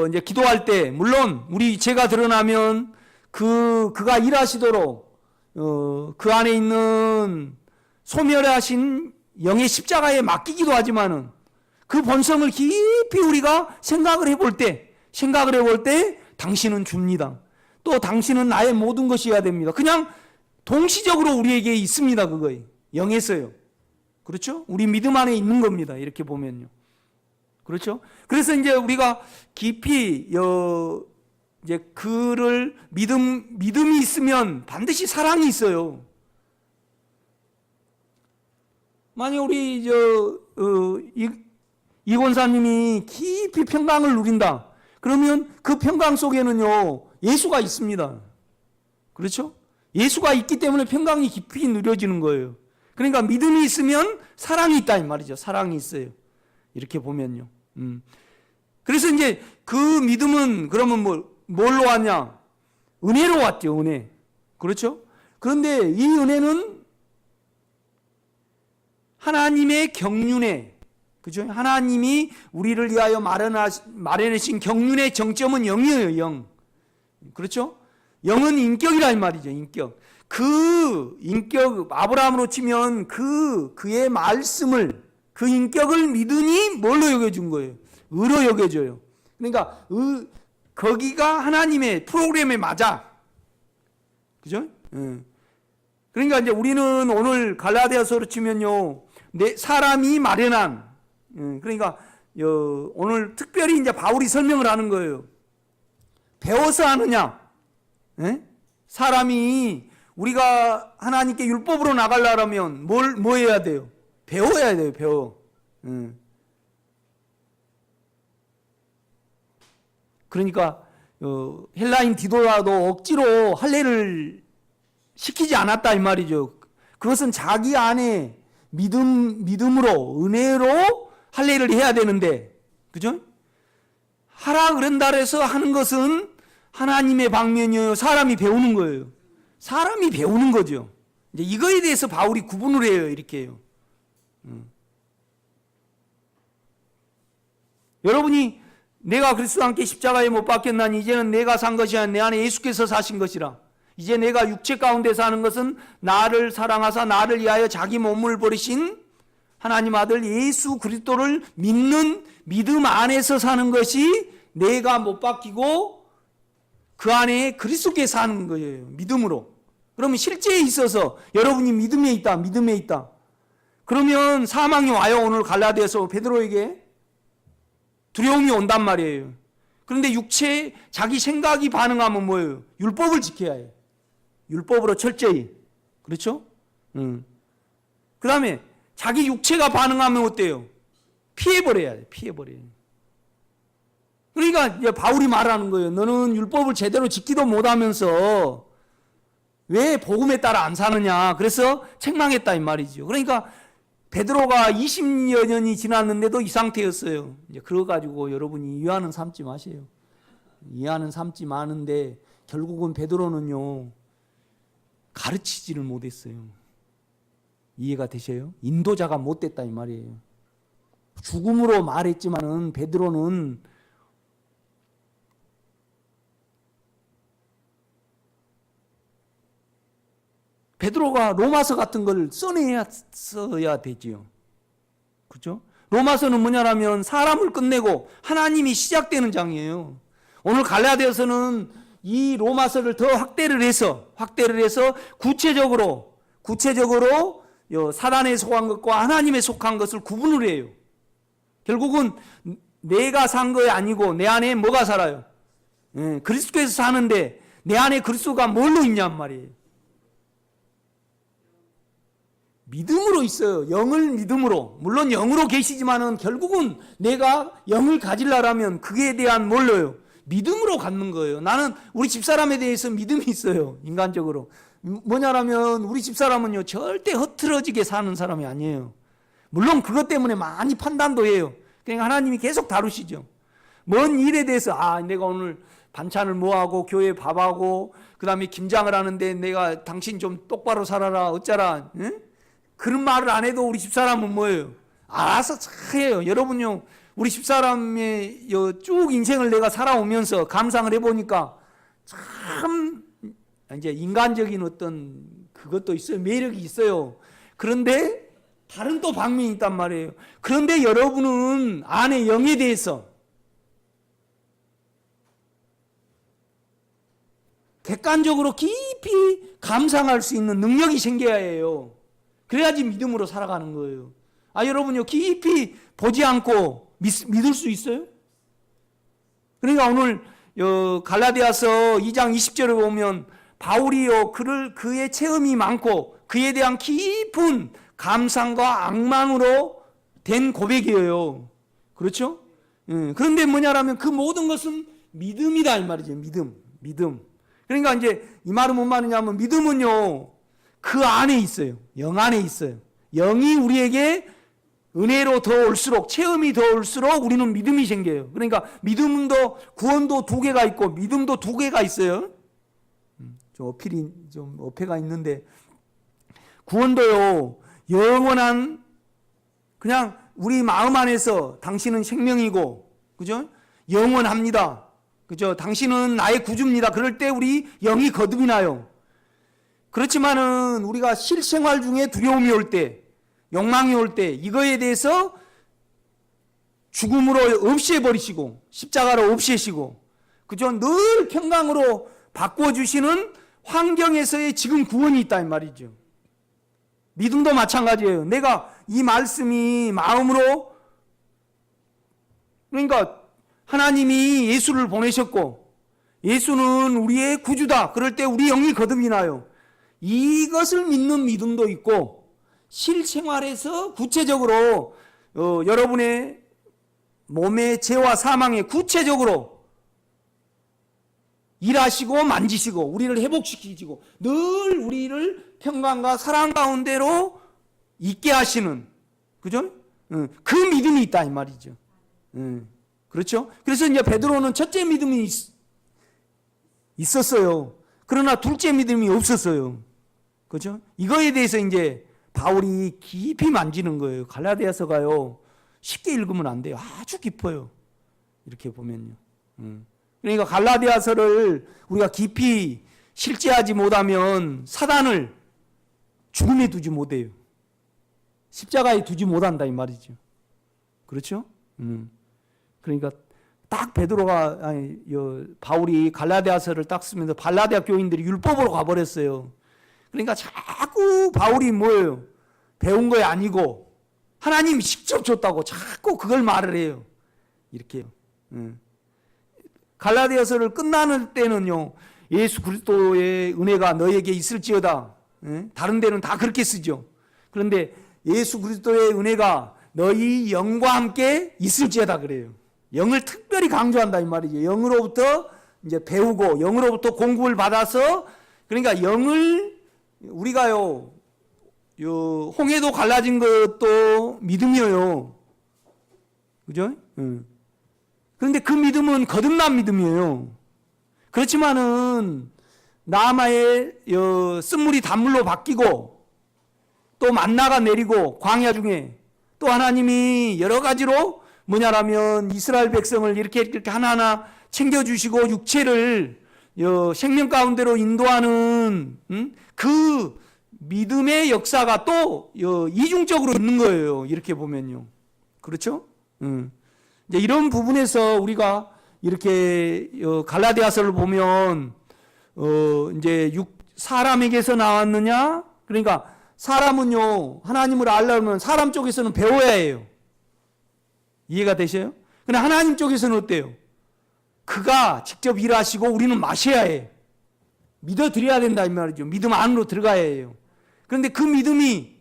이제 기도할 때 물론 우리 죄가 드러나면 그가 일하시도록 그 안에 있는 소멸하신 영의 십자가에 맡기기도 하지만은 그 본성을 깊이 우리가 생각을 해볼 때 당신은 줍니다. 또 당신은 나의 모든 것이어야 됩니다. 그냥 동시적으로 우리에게 있습니다. 그거에 영에서요. 그렇죠? 우리 믿음 안에 있는 겁니다. 이렇게 보면요. 그렇죠? 그래서 이제 우리가 깊이 이제 그를 믿음이 있으면 반드시 사랑이 있어요. 만약 우리 이 권사님이 깊이 평강을 누린다. 그러면 그 평강 속에는요 예수가 있습니다. 그렇죠? 예수가 있기 때문에 평강이 깊이 누려지는 거예요. 그러니까 믿음이 있으면 사랑이 있다 이 말이죠. 사랑이 있어요. 이렇게 보면요. 그래서 이제 그 믿음은 그러면 뭘로 왔냐? 은혜로 왔죠. 은혜. 그렇죠? 그런데 이 은혜는 하나님의 경륜에, 그죠? 하나님이 우리를 위하여 마련하신 경륜의 정점은 영이에요, 영. 그렇죠? 영은 인격이라 이 말이죠, 인격. 그 인격, 아브라함으로 치면 그의 말씀을, 그 인격을 믿으니 뭘로 여겨준 거예요? 의로 여겨줘요. 그러니까 거기가 하나님의 프로그램에 맞아. 그죠? 그러니까 이제 우리는 오늘 갈라디아서로 치면요, 사람이 마련한, 그러니까 오늘 특별히 이제 바울이 설명을 하는 거예요. 배워서 하느냐? 사람이 우리가 하나님께 율법으로 나가려면 뭐 해야 돼요? 배워야 돼요, 배워. 그러니까 헬라인 디도라도 억지로 할례를 시키지 않았다 이 말이죠. 그것은 자기 안에 믿음으로, 은혜로 할례를 해야 되는데, 그죠? 하라 그런다 해서 하는 것은 하나님의 방면이에요. 사람이 배우는 거예요. 사람이 배우는 거죠. 이제 이거에 대해서 바울이 구분을 해요. 이렇게 해요. 여러분이 내가 그리스도와 함께 십자가에 못 박혔나니 이제는 내가 산 것이 아니라 내 안에 예수께서 사신 것이라. 이제 내가 육체 가운데 사는 것은 나를 사랑하사 나를 위하여 자기 몸을 버리신 하나님 아들 예수 그리스도를 믿는 믿음 안에서 사는 것이 내가 못 박히고 그 안에 그리스도께 사는 거예요. 믿음으로. 그러면 실제에 있어서 여러분이 믿음에 있다. 믿음에 있다. 그러면 사망이 와요. 오늘 갈라디아서 베드로에게 두려움이 온단 말이에요. 그런데 육체 자기 생각이 반응하면 뭐예요? 율법을 지켜야 해요. 율법으로 철저히. 그렇죠? 그 다음에 자기 육체가 반응하면 어때요? 피해버려야 돼. 피해버려요. 그러니까 이제 바울이 말하는 거예요. 너는 율법을 제대로 지키도 못하면서 왜 복음에 따라 안 사느냐. 그래서 책망했다 이 말이죠. 그러니까 베드로가 20여 년이 지났는데도 이 상태였어요. 이제 그거 가지고 여러분이 이해하는 삼지 마세요. 이해하는 삼지 마는데 결국은 베드로는요, 가르치지를 못했어요. 이해가 되셔요? 인도자가 못됐다 이 말이에요. 죽음으로 말했지만은 베드로는 베드로가 로마서 같은 걸 써야 되지요. 그렇죠? 로마서는 뭐냐라면 사람을 끝내고 하나님이 시작되는 장이에요. 오늘 갈라디아서는 이 로마서를 더 확대를 해서 구체적으로 사단에 속한 것과 하나님에 속한 것을 구분을 해요. 결국은 내가 산 거 아니고 내 안에 뭐가 살아요? 그리스도께서 사는데 내 안에 그리스도가 뭘로 있냔 말이에요. 믿음으로 있어요. 영을 믿음으로. 물론 영으로 계시지만은 결국은 내가 영을 가지려면 그에 대한 뭘로요? 믿음으로 갖는 거예요. 나는 우리 집사람에 대해서 믿음이 있어요. 인간적으로. 뭐냐라면 우리 집사람은요, 절대 흐트러지게 사는 사람이 아니에요. 물론 그것 때문에 많이 판단도 해요. 그러니까 하나님이 계속 다루시죠. 먼 일에 대해서 내가 오늘 반찬을 뭐하고 교회 밥하고 그 다음에 김장을 하는데 내가 당신 좀 똑바로 살아라 어쩌라, 응? 그런 말을 안 해도 우리 집사람은 뭐예요? 알아서 해요. 여러분요, 우리 집사람의 쭉 인생을 내가 살아오면서 감상을 해보니까 참 이제 인간적인 어떤 그것도 있어요. 매력이 있어요. 그런데 다른 또 방면이 있단 말이에요. 그런데 여러분은 안에 영에 대해서 객관적으로 깊이 감상할 수 있는 능력이 생겨야 해요. 그래야지 믿음으로 살아가는 거예요. 여러분요, 깊이 보지 않고 믿을 수 있어요? 그러니까 오늘 갈라디아서 2장 20절에 보면 바울이요, 그의 체험이 많고 그에 대한 깊은 감상과 악망으로 된 고백이에요. 그렇죠? 그런데 뭐냐라면 그 모든 것은 믿음이다 이 말이죠. 믿음. 그러니까 이제 이 말은 뭔 말이냐면 믿음은요, 그 안에 있어요. 영 안에 있어요. 영이 우리에게 은혜로 더 올수록, 체험이 더 올수록 우리는 믿음이 생겨요. 그러니까 믿음도, 구원도 두 개가 있고 믿음도 두 개가 있어요. 좀 어폐가 있는데, 구원도요, 영원한 그냥 우리 마음 안에서 당신은 생명이고, 그죠? 영원합니다. 그죠? 당신은 나의 구주입니다. 그럴 때 우리 영이 거듭이 나요. 그렇지만은 우리가 실생활 중에 두려움이 올 때, 욕망이 올 때, 이거에 대해서 죽음으로 없애버리시고, 십자가로 없애시고, 그죠? 늘 평강으로 바꿔주시는 환경에서의 지금 구원이 있다 이 말이죠. 믿음도 마찬가지예요. 내가 이 말씀이 마음으로, 그러니까 하나님이 예수를 보내셨고 예수는 우리의 구주다. 그럴 때 우리 영이 거듭이 나요. 이것을 믿는 믿음도 있고 실생활에서 구체적으로 여러분의 몸의 죄와 사망에 구체적으로 일하시고 만지시고 우리를 회복시키시고 늘 우리를 평강과 사랑 가운데로 있게 하시는, 그죠? 그 믿음이 있다 이 말이죠. 그렇죠? 그래서 이제 베드로는 첫째 믿음이 있었어요. 그러나 둘째 믿음이 없었어요. 그렇죠? 이거에 대해서 이제 바울이 깊이 만지는 거예요. 갈라디아서가요. 쉽게 읽으면 안 돼요. 아주 깊어요. 이렇게 보면요. 그러니까 갈라디아서를 우리가 깊이 실제하지 못하면 사단을 죽음에 두지 못해요. 십자가에 두지 못한다 이 말이죠. 그렇죠? 그러니까 딱 바울이 갈라디아서를 딱 쓰면서 갈라디아 교인들이 율법으로 가버렸어요. 그러니까 자꾸 바울이 뭐예요? 배운 거 아니고 하나님이 직접 줬다고 자꾸 그걸 말을 해요. 이렇게요. 갈라디아서를 끝나는 때는요, 예수 그리스도의 은혜가 너에게 있을지어다. 다른 데는 다 그렇게 쓰죠. 그런데 예수 그리스도의 은혜가 너희 영과 함께 있을지어다 그래요. 영을 특별히 강조한다 이 말이죠. 영으로부터 이제 배우고 영으로부터 공급을 받아서, 그러니까 영을 우리가요, 홍해도 갈라진 것도 믿음이에요. 그죠? 그런데 그 믿음은 거듭난 믿음이에요. 그렇지만은 남아의 쓴물이 단물로 바뀌고 또 만나가 내리고 광야 중에 또 하나님이 여러 가지로 뭐냐라면 이스라엘 백성을 이렇게 하나하나 챙겨주시고 육체를 생명 가운데로 인도하는 그 믿음의 역사가 또 이중적으로 있는 거예요. 이렇게 보면요. 그렇죠? 이제 이런 부분에서 우리가 이렇게 갈라디아서를 보면 이제 사람에게서 나왔느냐? 그러니까 사람은요, 하나님을 알려면 사람 쪽에서는 배워야 해요. 이해가 되셔요? 근데 하나님 쪽에서는 어때요? 그가 직접 일하시고 우리는 마셔야 해. 믿어드려야 된다 이 말이죠. 믿음 안으로 들어가야 해요. 그런데 그 믿음이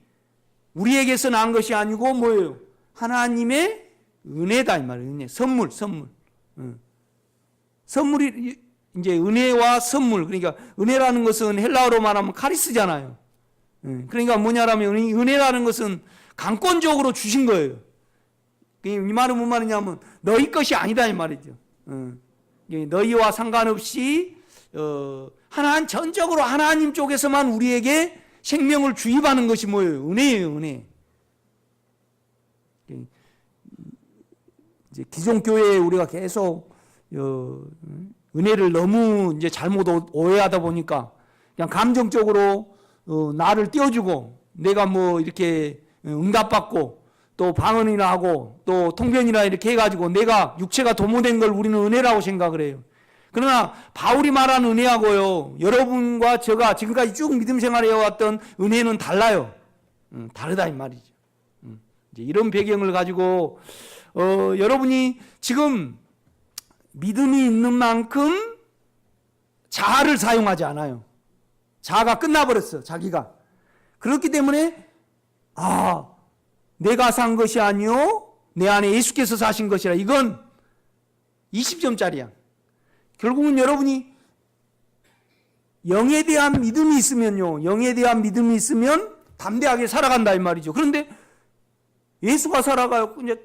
우리에게서 난 것이 아니고 뭐예요? 하나님의 은혜다 이 말이에요. 은혜, 선물. 선물이 이제 은혜와 선물. 그러니까 은혜라는 것은 헬라어로 말하면 카리스잖아요. 그러니까 뭐냐라면 은혜라는 것은 강권적으로 주신 거예요. 이 말은 뭔 말이냐면 너희 것이 아니다 이 말이죠. 너희와 상관없이 전적으로 하나님 쪽에서만 우리에게 생명을 주입하는 것이 뭐예요? 은혜예요, 은혜. 이제 기존 교회에 우리가 계속 은혜를 너무 이제 잘못 오해하다 보니까 그냥 감정적으로 나를 띄워주고 내가 뭐 이렇게 응답받고 또 방언이나 하고 또 통변이나 이렇게 해가지고 내가 육체가 도모된 걸 우리는 은혜라고 생각을 해요. 그러나 바울이 말하는 은혜하고요, 여러분과 제가 지금까지 쭉 믿음 생활해 왔던 은혜는 달라요. 다르다 이 말이죠. 이제 이런 배경을 가지고 여러분이 지금 믿음이 있는 만큼 자아를 사용하지 않아요. 자아가 끝나버렸어, 자기가. 그렇기 때문에 내가 산 것이 아니요 내 안에 예수께서 사신 것이라. 이건 20점짜리야. 결국은 여러분이 영에 대한 믿음이 있으면요, 영에 대한 믿음이 있으면 담대하게 살아간다 이 말이죠. 그런데 예수가 살아가요. 이제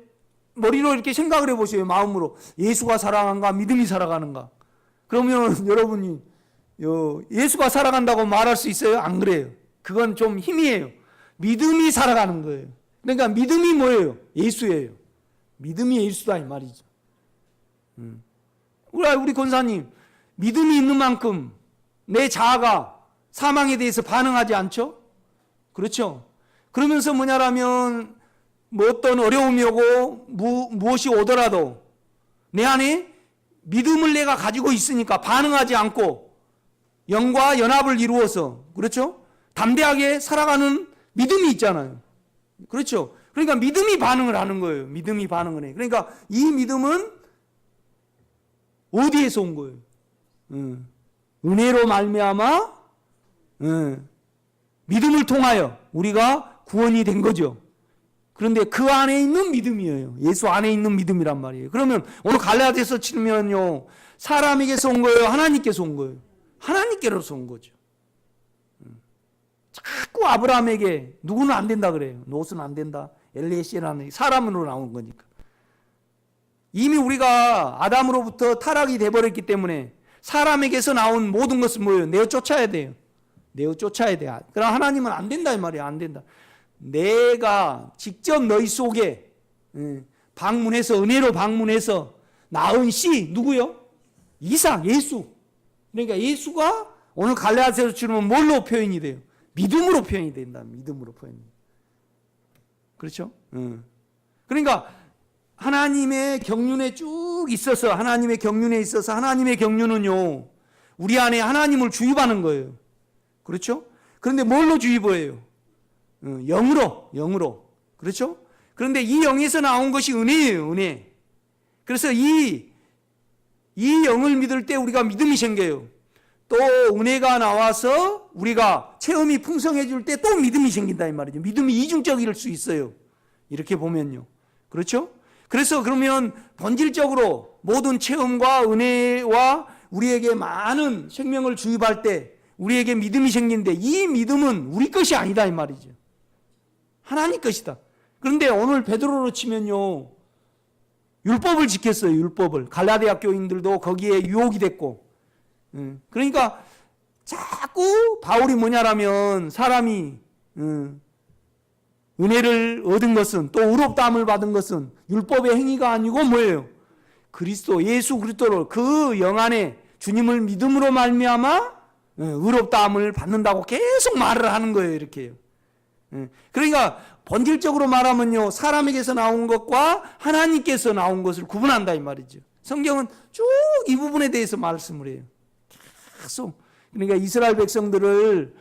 머리로 이렇게 생각을 해보세요. 마음으로 예수가 살아가는가 믿음이 살아가는가. 그러면 여러분이 예수가 살아간다고 말할 수 있어요? 안 그래요. 그건 좀 힘이에요. 믿음이 살아가는 거예요. 그러니까 믿음이 뭐예요? 예수예요. 믿음이 예수다 이 말이죠. 우리 권사님, 믿음이 있는 만큼 내 자아가 사망에 대해서 반응하지 않죠? 그렇죠? 그러면서 뭐냐라면 뭐 어떤 어려움이 오고 무엇이 오더라도 내 안에 믿음을 내가 가지고 있으니까 반응하지 않고 영과 연합을 이루어서, 그렇죠? 담대하게 살아가는 믿음이 있잖아요. 그렇죠? 그러니까 믿음이 반응을 하는 거예요. 믿음이 반응을 해. 그러니까 이 믿음은 어디에서 온 거예요? 은혜로 말미암아 믿음을 통하여 우리가 구원이 된 거죠. 그런데 그 안에 있는 믿음이에요. 예수 안에 있는 믿음이란 말이에요. 그러면 오늘 갈라디아서 치면요, 사람에게서 온 거예요? 하나님께서 온 거예요? 하나님께로서 온 거죠. 자꾸 아브라함에게 누구는 안 된다 그래요. 롯은 안 된다. 엘리에시라는 사람으로 나온 거니까. 이미 우리가 아담으로부터 타락이 돼버렸기 때문에 사람에게서 나온 모든 것은 뭐예요? 내어 쫓아야 돼요. 내어 쫓아야 돼. 그럼 하나님은 안 된다 이 말이에요. 안 된다. 내가 직접 너희 속에 방문해서, 은혜로 방문해서 낳은 씨 누구요? 이삭, 예수. 그러니까 예수가 오늘 갈라디아서로 치면 뭘로 표현이 돼요? 믿음으로 표현이 된다. 믿음으로 표현이. 그렇죠? 그러니까 하나님의 경륜에 쭉 있어서, 하나님의 경륜에 있어서, 하나님의 경륜은요, 우리 안에 하나님을 주입하는 거예요. 그렇죠? 그런데 뭘로 주입해요? 영으로. 그렇죠? 그런데 이 영에서 나온 것이 은혜예요, 은혜. 그래서 이 영을 믿을 때 우리가 믿음이 생겨요. 또 은혜가 나와서 우리가 체험이 풍성해질 때 또 믿음이 생긴다 이 말이죠. 믿음이 이중적일 수 있어요. 이렇게 보면요. 그렇죠? 그래서 그러면 본질적으로 모든 체험과 은혜와 우리에게 많은 생명을 주입할 때 우리에게 믿음이 생기는데, 이 믿음은 우리 것이 아니다 이 말이죠. 하나님 것이다. 그런데 오늘 베드로로 치면요, 율법을 지켰어요. 율법을. 갈라디아 교인들도 거기에 유혹이 됐고, 그러니까 자꾸 바울이 뭐냐라면 사람이 은혜를 얻은 것은, 또 의롭다함을 받은 것은 율법의 행위가 아니고 뭐예요? 그리스도, 예수 그리스도를, 그 영 안에 주님을 믿음으로 말미암아 의롭다함을 받는다고 계속 말을 하는 거예요. 이렇게요. 그러니까 본질적으로 말하면요, 사람에게서 나온 것과 하나님께서 나온 것을 구분한다 이 말이죠. 성경은 쭉 이 부분에 대해서 말씀을 해요. 계속. 그러니까 이스라엘 백성들을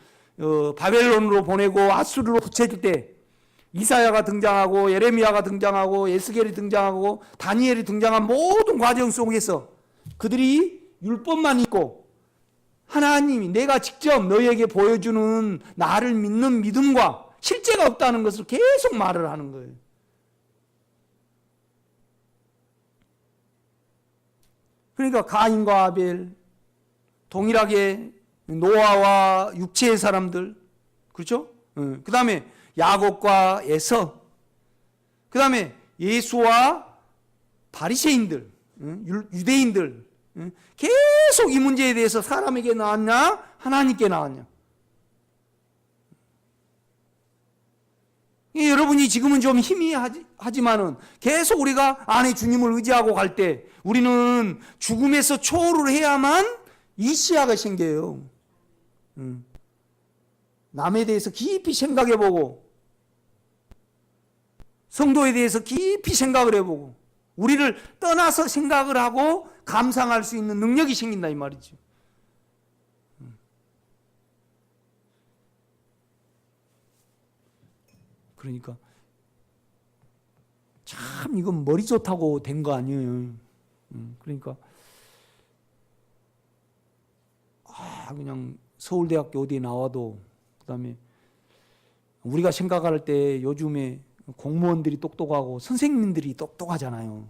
바벨론으로 보내고 아수르로 붙여줄 때 이사야가 등장하고 예레미야가 등장하고 에스겔이 등장하고 다니엘이 등장한 모든 과정 속에서 그들이 율법만 있고 하나님이 내가 직접 너희에게 보여주는 나를 믿는 믿음과 실제가 없다는 것을 계속 말을 하는 거예요. 그러니까 가인과 아벨, 동일하게 노아와 육체의 사람들, 그렇죠? 그 다음에 야곱과 에서, 그 다음에 예수와 바리새인들, 유대인들, 계속 이 문제에 대해서 사람에게 나왔냐 하나님께 나왔냐. 여러분이 지금은 좀 희미하지만은 계속 우리가 안에 주님을 의지하고 갈 때 우리는 죽음에서 초월을 해야만 이 시야가 생겨요. 남에 대해서 깊이 생각해보고 성도에 대해서 깊이 생각을 해보고 우리를 떠나서 생각을 하고 감상할 수 있는 능력이 생긴다 이 말이죠. 그러니까 참 이건 머리 좋다고 된 거 아니에요. 그러니까 그냥 서울대학교 어디에 나와도, 그 다음에 우리가 생각할 때 요즘에 공무원들이 똑똑하고 선생님들이 똑똑하잖아요.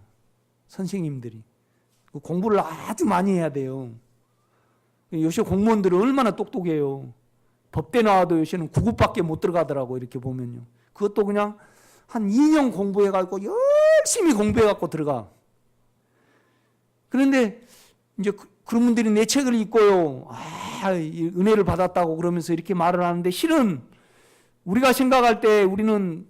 선생님들이 공부를 아주 많이 해야 돼요. 요새 공무원들은 얼마나 똑똑해요. 법대 나와도 요새는 9급밖에 못 들어가더라고. 이렇게 보면요. 그것도 그냥 한 2년 공부해가지고 열심히 공부해갖고 들어가. 그런데 이제 그런 분들이 내 책을 읽고요, 은혜를 받았다고 그러면서 이렇게 말을 하는데, 실은 우리가 생각할 때 우리는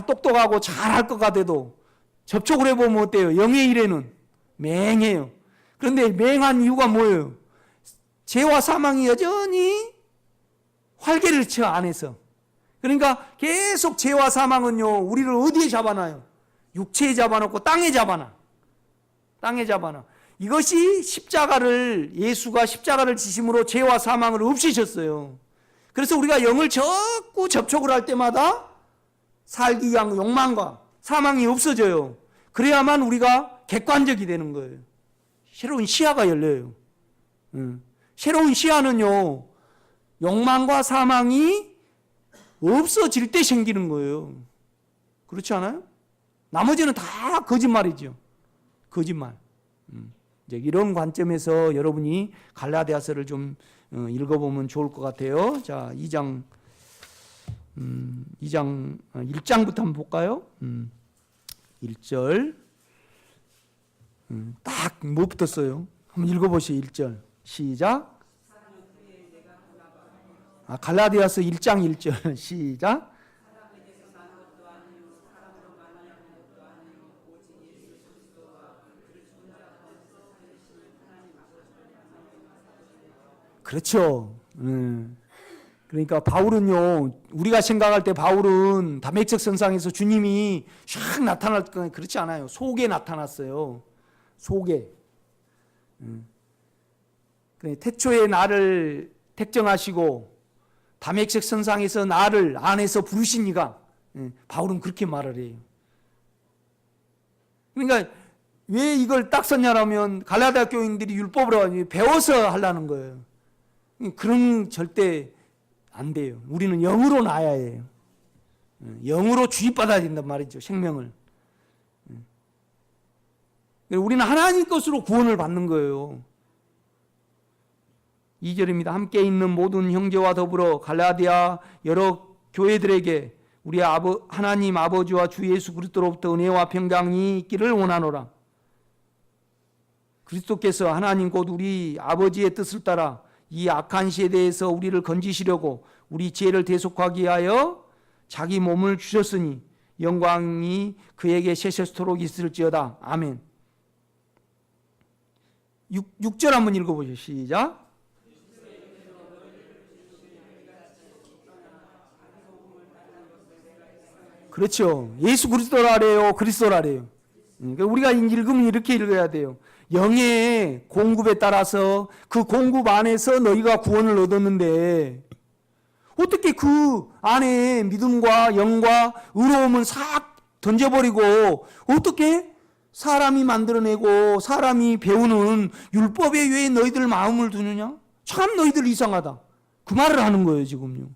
똑똑하고 잘할 것 같아도 접촉을 해보면 어때요? 영의 일에는 맹해요. 그런데 맹한 이유가 뭐예요? 죄와 사망이 여전히 활개를 쳐 안에서. 그러니까 계속 죄와 사망은요, 우리를 어디에 잡아놔요? 육체에 잡아놓고 땅에 잡아놔. 땅에 잡아놔. 이것이 예수가 십자가를 지심으로 죄와 사망을 없애셨어요. 그래서 우리가 영을 자꾸 접촉을 할 때마다 살기 위한 욕망과 사망이 없어져요. 그래야만 우리가 객관적이 되는 거예요. 새로운 시야가 열려요. 새로운 시야는요, 욕망과 사망이 없어질 때 생기는 거예요. 그렇지 않아요? 나머지는 다 거짓말이죠. 거짓말. 이제 이런 관점에서 여러분이 갈라디아서를 좀 읽어보면 좋을 것 같아요. 자, 1장부터 한번 볼까요? 1절. 딱 뭐부터 써요? 한번 읽어보시죠. 1절. 시작. 갈라디아서 1장 1절. 시작. 그렇죠. 그러니까 바울은요, 우리가 생각할 때 바울은 다메섹 선상에서 주님이 샥 나타날 건 그렇지 않아요. 속에 나타났어요. 속에. 태초에 나를 택정하시고 다메섹 선상에서 나를 안에서 부르신 이가, 바울은 그렇게 말을 해요. 그러니까 왜 이걸 딱 썼냐라면 갈라디아 교인들이 율법으로 배워서 하려는 거예요. 그런 절대 안 돼요. 우리는 영으로 나야 해요. 영으로 주입받아야 된단 말이죠. 생명을. 우리는 하나님 것으로 구원을 받는 거예요. 2절입니다. 함께 있는 모든 형제와 더불어 갈라디아 여러 교회들에게 우리 하나님 아버지와 주 예수 그리스도로부터 은혜와 평강이 있기를 원하노라. 그리스도께서 하나님 곧 우리 아버지의 뜻을 따라 이 악한 시대에서 우리를 건지시려고 우리 죄를 대속하기 위하여 자기 몸을 주셨으니 영광이 그에게 세세토록 있을지어다. 아멘. 6절 한번 읽어보죠. 시작. 그렇죠. 예수 그리스도라래요. 그리스도라래요. 그러니까 우리가 읽으면 이렇게 읽어야 돼요. 영의 공급에 따라서 그 공급 안에서 너희가 구원을 얻었는데 어떻게 그 안에 믿음과 영과 의로움을 싹 던져버리고 어떻게 사람이 만들어내고 사람이 배우는 율법에 왜 너희들 마음을 두느냐? 참 너희들 이상하다. 그 말을 하는 거예요 지금요.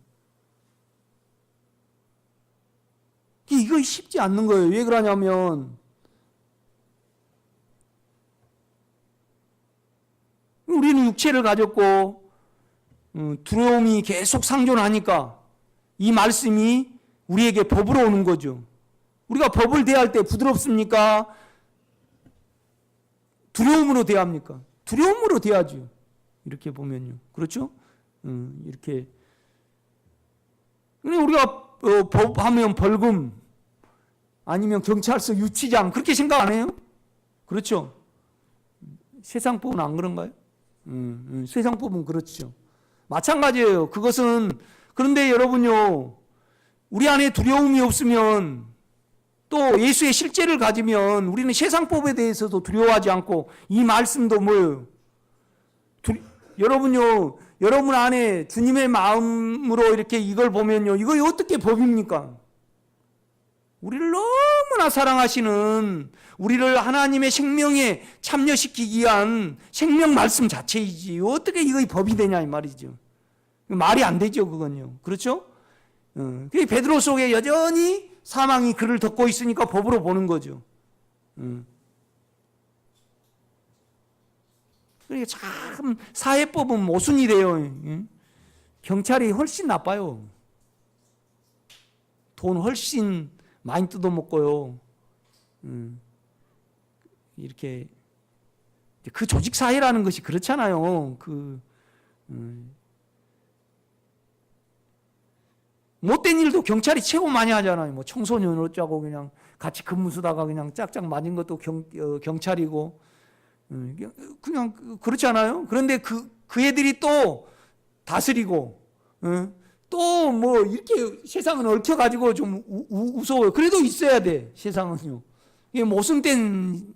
이거 쉽지 않는 거예요. 왜 그러냐면 우리는 육체를 가졌고 두려움이 계속 상존하니까 이 말씀이 우리에게 법으로 오는 거죠. 우리가 법을 대할 때 부드럽습니까? 두려움으로 대합니까? 두려움으로 대하죠. 이렇게 보면요. 그렇죠? 이렇게. 우리가 법하면 벌금 아니면 경찰서 유치장 그렇게 생각 안 해요? 그렇죠? 세상법은 안 그런가요? 세상법은 그렇죠. 마찬가지예요. 그것은 그런데 여러분요, 우리 안에 두려움이 없으면 또 예수의 실제를 가지면 우리는 세상법에 대해서도 두려워하지 않고 이 말씀도 뭐예요? 여러분요, 여러분 안에 주님의 마음으로 이렇게 이걸 보면요, 이거 어떻게 법입니까? 우리를 너무나 사랑하시는 우리를 하나님의 생명에 참여시키기 위한 생명 말씀 자체이지 어떻게 이거 법이 되냐 이 말이죠. 말이 안 되죠 그건요. 그렇죠? 그 베드로 속에 여전히 사망이 그를 덮고 있으니까 법으로 보는 거죠. 그러니까 참 사회법은 모순이 돼요. 경찰이 훨씬 나빠요. 돈 훨씬 많이 뜯어먹고요. 이렇게 그 조직 사회라는 것이 그렇잖아요. 못된 일도 경찰이 최고 많이 하잖아요. 뭐 청소년 어쩌고 그냥 같이 근무 쓰다가 그냥 짝짝 맞은 것도 경찰이고 그냥 그렇지 않아요? 그런데 그 애들이 또 다스리고 또 뭐 이렇게 세상은 얽혀가지고 좀 무서워요. 그래도 있어야 돼. 세상은요. 이게 모순된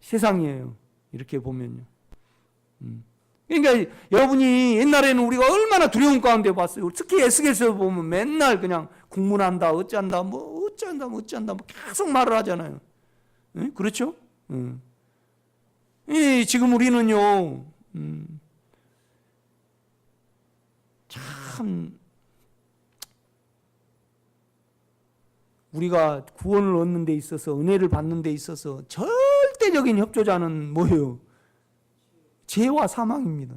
세상이에요. 이렇게 보면요. 그러니까 여러분이 옛날에는 우리가 얼마나 두려움 가운데 봤어요. 특히 에스겔서 보면 맨날 그냥 국문한다, 어쩐다, 뭐 어쩐다, 뭐 어쩐다, 뭐 계속 말을 하잖아요. 그렇죠? 지금 우리는요, 참 우리가 구원을 얻는 데 있어서 은혜를 받는 데 있어서 절대적인 협조자는 뭐예요? 죄와 사망입니다.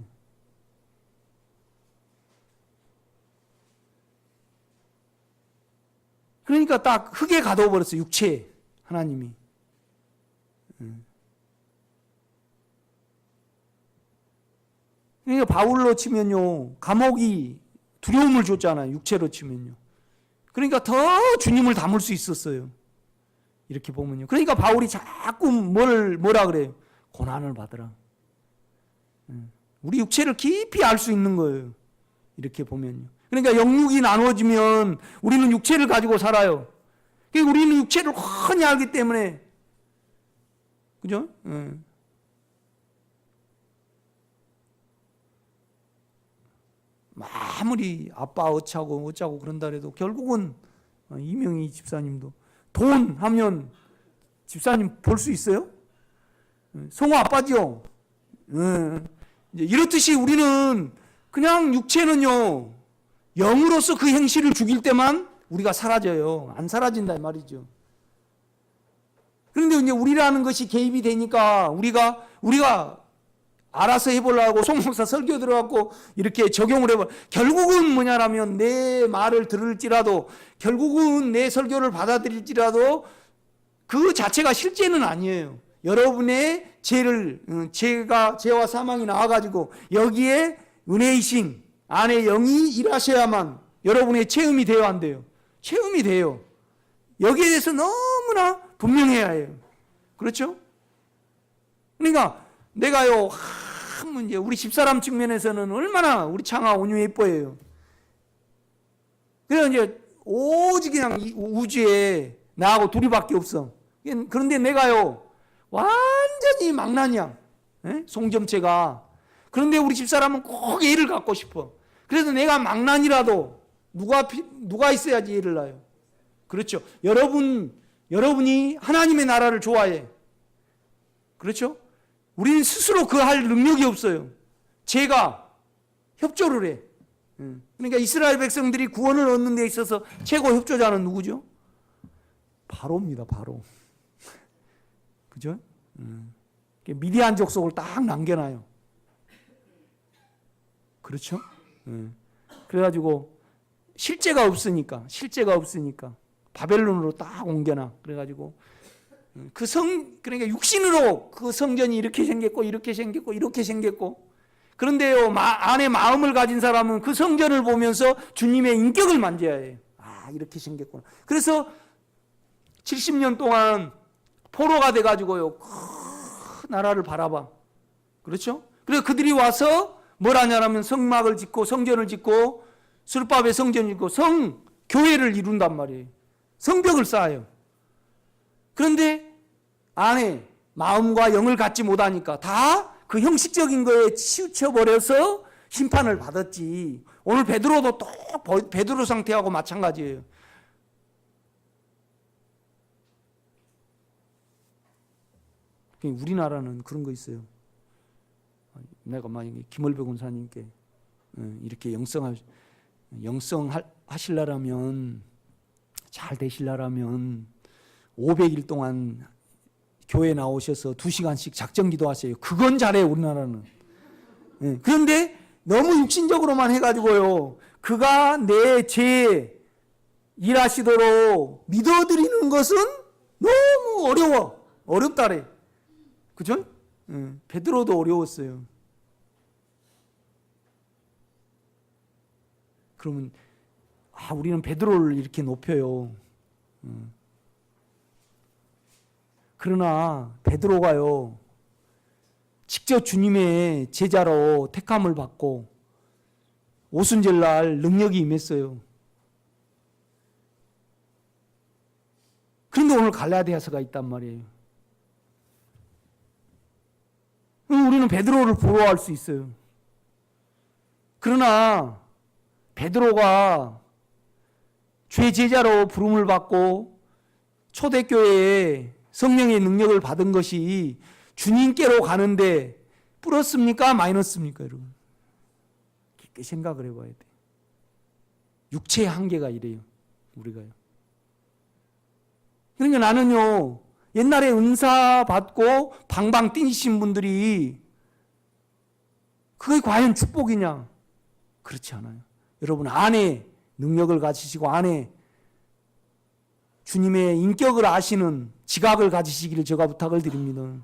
그러니까 딱 흙에 가둬버렸어요. 육체 하나님이. 그러니까 바울로 치면요, 감옥이 두려움을 줬잖아요. 육체로 치면요. 그러니까 더 주님을 닮을 수 있었어요. 이렇게 보면요. 그러니까 바울이 자꾸 뭐라 그래요? 고난을 받으라. 우리 육체를 깊이 알 수 있는 거예요. 이렇게 보면요. 그러니까 영육이 나눠지면 우리는 육체를 가지고 살아요. 그러니까 우리는 육체를 훤히 알기 때문에, 그죠? 아무리 아빠 어쩌고 그런다 해도 결국은 이명희 집사님도 돈 하면 집사님 볼 수 있어요? 성우 아빠죠? 이렇듯이 우리는 그냥 육체는요, 영으로서 그 행실을 죽일 때만 우리가 사라져요. 안 사라진다 이 말이죠. 그런데 이제 우리라는 것이 개입이 되니까 우리가 알아서 해보려고 송목사 설교 들어갖고 이렇게 적용을 해봐. 결국은 뭐냐라면 내 말을 들을지라도, 결국은 내 설교를 받아들일지라도 그 자체가 실제는 아니에요. 여러분의 죄와 사망이 나와가지고 여기에 은혜이신 안에 영이 일하셔야만 여러분의 체험이 돼요, 안 돼요? 체험이 돼요. 여기에 대해서 너무나 분명해야 해요. 그렇죠? 그러니까 내가요, 이제 우리 집사람 측면에서는 얼마나 우리 창아 온유 예뻐해요. 그래서 이제 오직 그냥 이 우주에 나하고 둘이밖에 없어. 그런데 내가요, 완전히 망나니야. 송점체가. 그런데 우리 집사람은 꼭 애를 갖고 싶어. 그래서 내가 망나니라도 누가 있어야지 애를 낳아요. 그렇죠. 여러분이 하나님의 나라를 좋아해. 그렇죠? 우리는 스스로 그 할 능력이 없어요. 제가 협조를 해. 그러니까 이스라엘 백성들이 구원을 얻는 데 있어서 최고 협조자는 누구죠? 바로입니다. 바로. 그죠? 미디안 족속을 딱 남겨놔요. 그렇죠? 그래가지고 실제가 없으니까 바벨론으로 딱 옮겨놔. 그래가지고 그러니까 육신으로 그 성전이 이렇게 생겼고 그런데요, 안에 마음을 가진 사람은 그 성전을 보면서 주님의 인격을 만져야 해요. 아, 이렇게 생겼구나. 그래서 70년 동안 포로가 돼가지고요, 큰 나라를 바라봐. 그렇죠? 그래서 그들이 와서 뭘 하냐면 성막을 짓고 성전을 짓고 술밥에 성전을 짓고 교회를 이룬단 말이에요. 성벽을 쌓아요. 그런데 안에 마음과 영을 갖지 못하니까 다 그 형식적인 거에 치우쳐버려서 심판을 받았지. 오늘 베드로도 또 베드로 상태하고 마찬가지예요. 우리나라는 그런 거 있어요. 내가 만약에 김월배 권사님께 이렇게 영성하실라면, 잘 되실라면 500일 동안 교회 나오셔서 2시간씩 작정기도 하세요. 그건 잘해요, 우리나라는. 그런데 너무 육신적으로만 해가지고요, 그가 내 죄 일하시도록 믿어드리는 것은 너무 어렵다래. 그죠? 베드로도 어려웠어요. 그러면 우리는 베드로를 이렇게 높여요. 그러나 베드로가요, 직접 주님의 제자로 택함을 받고 오순절날 능력이 임했어요. 그런데 오늘 갈라디아서가 있단 말이에요. 우리는 베드로를 부러워할 수 있어요. 그러나 베드로가 죄 제자로 부름을 받고 초대교회에 성령의 능력을 받은 것이 주님께로 가는데 플러스입니까? 마이너스입니까? 여러분, 깊게 생각을 해봐야 돼. 육체의 한계가 이래요, 우리가요. 그러니까 나는요, 옛날에 은사 받고 방방 뛰신 분들이 그게 과연 축복이냐? 그렇지 않아요. 여러분 안에 능력을 가지시고 안에 주님의 인격을 아시는 지각을 가지시기를 제가 부탁을 드립니다.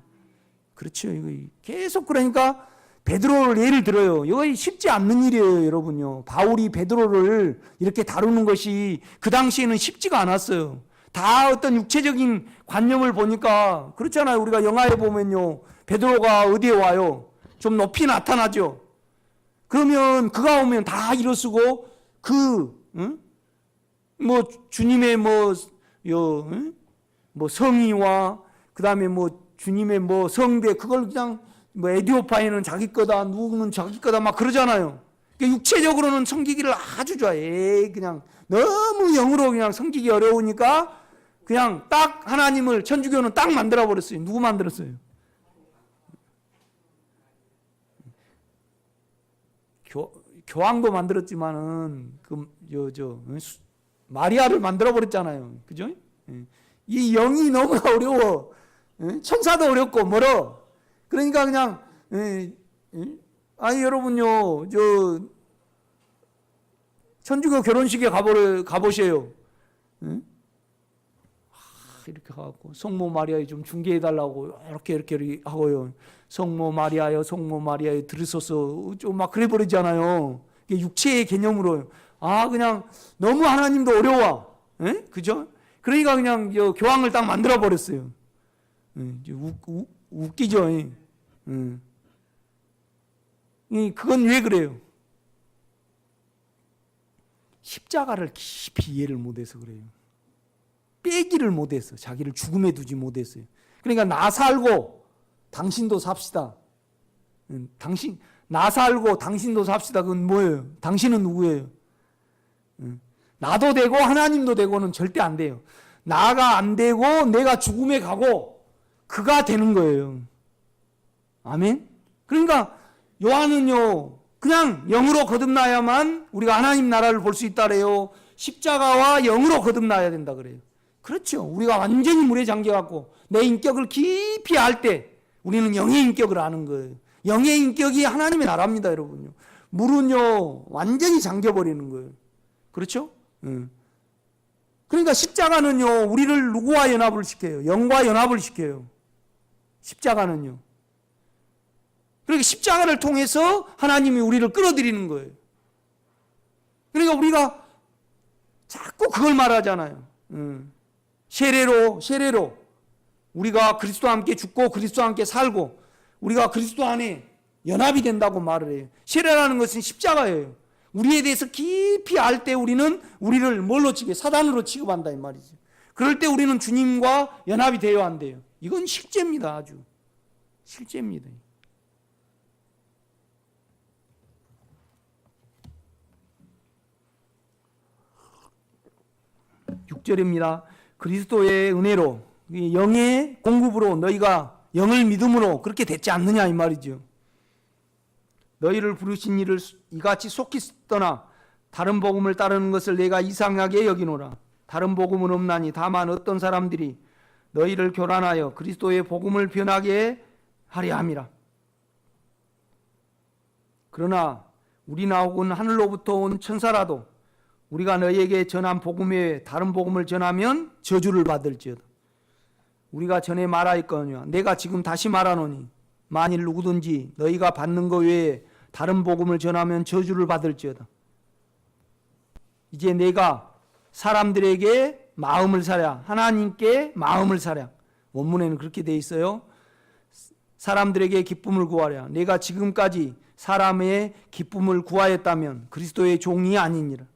그렇죠. 이거 계속 그러니까 베드로를 예를 들어요. 이거 쉽지 않는 일이에요, 여러분요. 바울이 베드로를 이렇게 다루는 것이 그 당시에는 쉽지가 않았어요. 다 어떤 육체적인 관념을 보니까 그렇잖아요. 우리가 영화에 보면요, 베드로가 어디에 와요? 좀 높이 나타나죠. 그러면 그가 오면 다 일어서고 뭐 주님의 뭐 성의와 그다음에 뭐 주님의 뭐 성대 그걸 그냥 뭐 에디오파에는 자기 거다, 누구는 자기 거다 막 그러잖아요. 그러니까 육체적으로는 섬기기를 아주 좋아해. 그냥 너무 영으로 그냥 섬기기 어려우니까 그냥 딱 하나님을, 천주교는 딱 만들어 버렸어요. 누구 만들었어요? 교황도 만들었지만은 마리아를 만들어 버렸잖아요. 그죠? 이 영이 너무 어려워. 천사도 어렵고 멀어. 그러니까 그냥 아니 여러분요, 천주교 결혼식에 가보세요. 이렇게 하고 성모 마리아에 좀 중개해 달라고 이렇게 하고요. 성모 마리아여, 성모 마리아여 들으소서 좀 막 그래 버리잖아요. 이게 육체의 개념으로 그냥 너무 하나님도 어려워. 그죠? 그러니까 그냥 교황을 딱 만들어 버렸어요. 웃기죠. 그건 왜 그래요? 십자가를 깊이 이해를 못해서 그래요. 빼기를 못해서, 자기를 죽음에 두지 못했어요. 그러니까 나 살고 당신도 삽시다. 나 살고 당신도 삽시다. 그건 뭐예요? 당신은 누구예요? 나도 되고 하나님도 되고는 절대 안 돼요. 나가 안 되고 내가 죽음에 가고 그가 되는 거예요. 아멘? 그러니까 요한은요, 그냥 영으로 거듭나야만 우리가 하나님 나라를 볼 수 있다래요. 십자가와 영으로 거듭나야 된다 그래요. 그렇죠. 우리가 완전히 물에 잠겨갖고 내 인격을 깊이 알 때 우리는 영의 인격을 아는 거예요. 영의 인격이 하나님의 나라입니다, 여러분요. 물은요, 완전히 잠겨버리는 거예요. 그렇죠? 그러니까 십자가는요, 우리를 누구와 연합을 시켜요? 영과 연합을 시켜요. 십자가는요. 그러니까 십자가를 통해서 하나님이 우리를 끌어들이는 거예요. 그러니까 우리가 자꾸 그걸 말하잖아요. 세례로 우리가 그리스도와 함께 죽고 그리스도와 함께 살고 우리가 그리스도 안에 연합이 된다고 말을 해요. 세례라는 것은 십자가예요. 우리에 대해서 깊이 알 때 우리는 우리를 뭘로 취급해? 사단으로 취급한다 이 말이죠. 그럴 때 우리는 주님과 연합이 되어야 한대요. 이건 실제입니다. 아주 실제입니다. 6절입니다. 그리스도의 은혜로 영의 공급으로 너희가 영을 믿음으로 그렇게 됐지 않느냐 이 말이죠. 너희를 부르신 이를 이같이 속히 떠나 다른 복음을 따르는 것을 내가 이상하게 여기노라. 다른 복음은 없나니 다만 어떤 사람들이 너희를 교란하여 그리스도의 복음을 변하게 하려 함이라. 그러나 우리나 혹은 하늘로부터 온 천사라도 우리가 너희에게 전한 복음 외에 다른 복음을 전하면 저주를 받을지어다. 우리가 전에 말하였거니와 내가 지금 다시 말하노니 만일 누구든지 너희가 받는 것 외에 다른 복음을 전하면 저주를 받을지어다. 이제 내가 사람들에게 마음을 사랴. 하나님께 마음을 사랴. 원문에는 그렇게 돼 있어요. 사람들에게 기쁨을 구하랴. 내가 지금까지 사람의 기쁨을 구하였다면 그리스도의 종이 아니니라.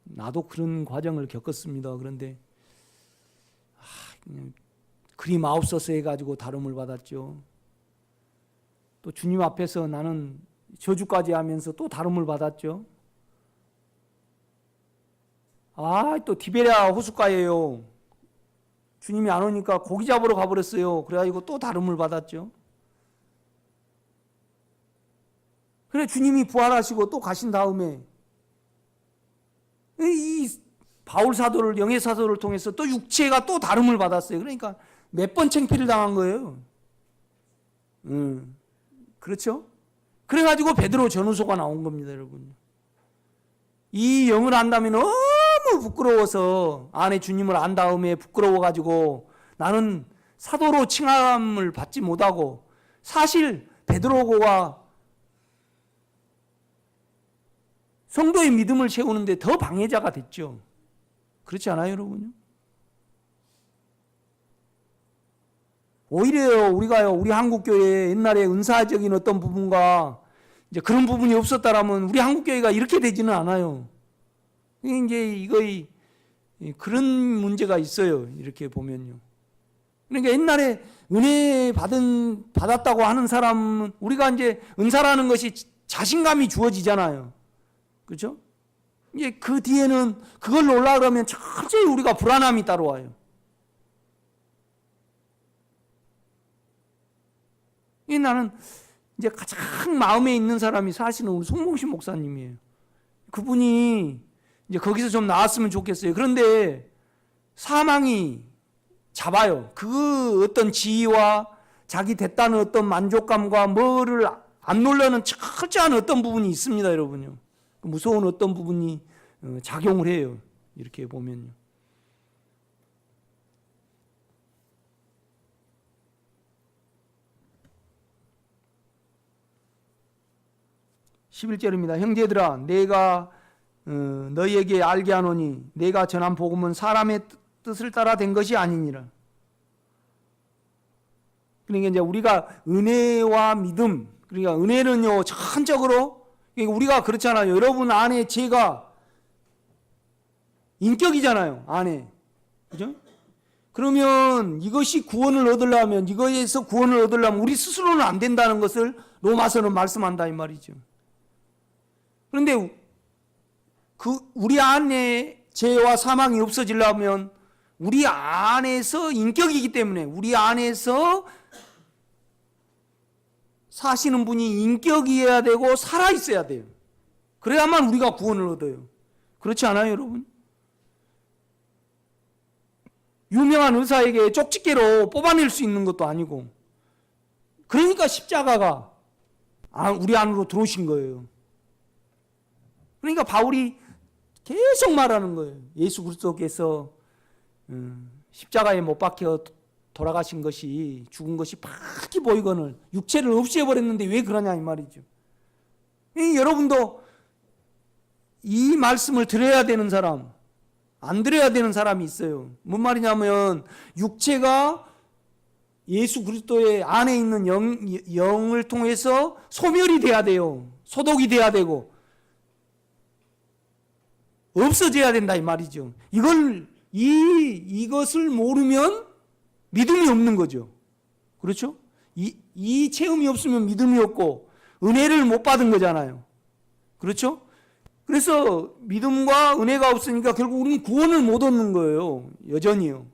나도 그런 과정을 겪었습니다. 그런데 그리 마옵소서 해가지고 다름을 받았죠. 또 주님 앞에서 나는 저주까지 하면서 또 다름을 받았죠. 또 디베랴 호숫가예요. 주님이 안 오니까 고기 잡으러 가버렸어요. 그래가지고 또 다름을 받았죠. 그래 주님이 부활하시고 또 가신 다음에 이 바울 사도를, 영의 사도를 통해서 또 육체가 또 다름을 받았어요. 그러니까 몇 번 창피를 당한 거예요. 그렇죠? 그래가지고 베드로 전후서가 나온 겁니다, 여러분. 이 영을 안다면 너무 부끄러워서, 안에 주님을 안 다음에 부끄러워가지고 나는 사도로 칭함을 받지 못하고, 사실 베드로가 성도의 믿음을 세우는데 더 방해자가 됐죠. 그렇지 않아요, 여러분요? 오히려 우리 한국교회 옛날에 은사적인 어떤 부분과 이제 그런 부분이 없었다라면 우리 한국교회가 이렇게 되지는 않아요. 이제 이거의 그런 문제가 있어요. 이렇게 보면요. 그러니까 옛날에 은혜 받았다고 하는 사람은 우리가 이제 은사라는 것이 자신감이 주어지잖아요. 그렇죠? 이제 그 뒤에는 그걸 올라 그러면 철저히 우리가 불안함이 따라와요. 나는 이제 가장 마음에 있는 사람이 사실은 우리 송봉신 목사님이에요. 그분이 이제 거기서 좀 나왔으면 좋겠어요. 그런데 사망이 잡아요. 그 어떤 지위와 자기 됐다는 어떤 만족감과 뭐를 안 놀라는 철저한 어떤 부분이 있습니다, 여러분요. 무서운 어떤 부분이 작용을 해요. 이렇게 보면요. 11절입니다. 형제들아 내가 너희에게 알게 하노니 내가 전한 복음은 사람의 뜻을 따라 된 것이 아니니라. 그러니까 이제 우리가 은혜와 믿음, 그러니까 은혜는요 전적으로 우리가 그렇잖아요. 여러분 안에 죄가 인격이잖아요. 안에. 그죠? 그러면 이것이 구원을 얻으려면, 이거에서 구원을 얻으려면 우리 스스로는 안 된다는 것을 로마서는 말씀한다 이 말이죠. 그런데 우리 안에 죄와 사망이 없어지려면 우리 안에서 인격이기 때문에 우리 안에서 사시는 분이 인격이어야 되고 살아있어야 돼요. 그래야만 우리가 구원을 얻어요. 그렇지 않아요, 여러분? 유명한 의사에게 쪽집게로 뽑아낼 수 있는 것도 아니고, 그러니까 십자가가 우리 안으로 들어오신 거예요. 그러니까 바울이 계속 말하는 거예요. 예수 그리스도께서 십자가에 못 박혀 돌아가신 것이, 죽은 것이 밝히 보이거늘 육체를 없애버렸는데 왜 그러냐 이 말이죠. 여러분도 이 말씀을 들어야 되는 사람, 안 들어야 되는 사람이 있어요. 뭔 말이냐면 육체가 예수 그리스도의 안에 있는 영을 통해서 소멸이 돼야 돼요. 소독이 돼야 되고 없어져야 된다 이 말이죠. 이것을 모르면 믿음이 없는 거죠. 그렇죠? 이 체험이 없으면 믿음이 없고 은혜를 못 받은 거잖아요. 그렇죠? 그래서 믿음과 은혜가 없으니까 결국 우리는 구원을 못 얻는 거예요. 여전히요.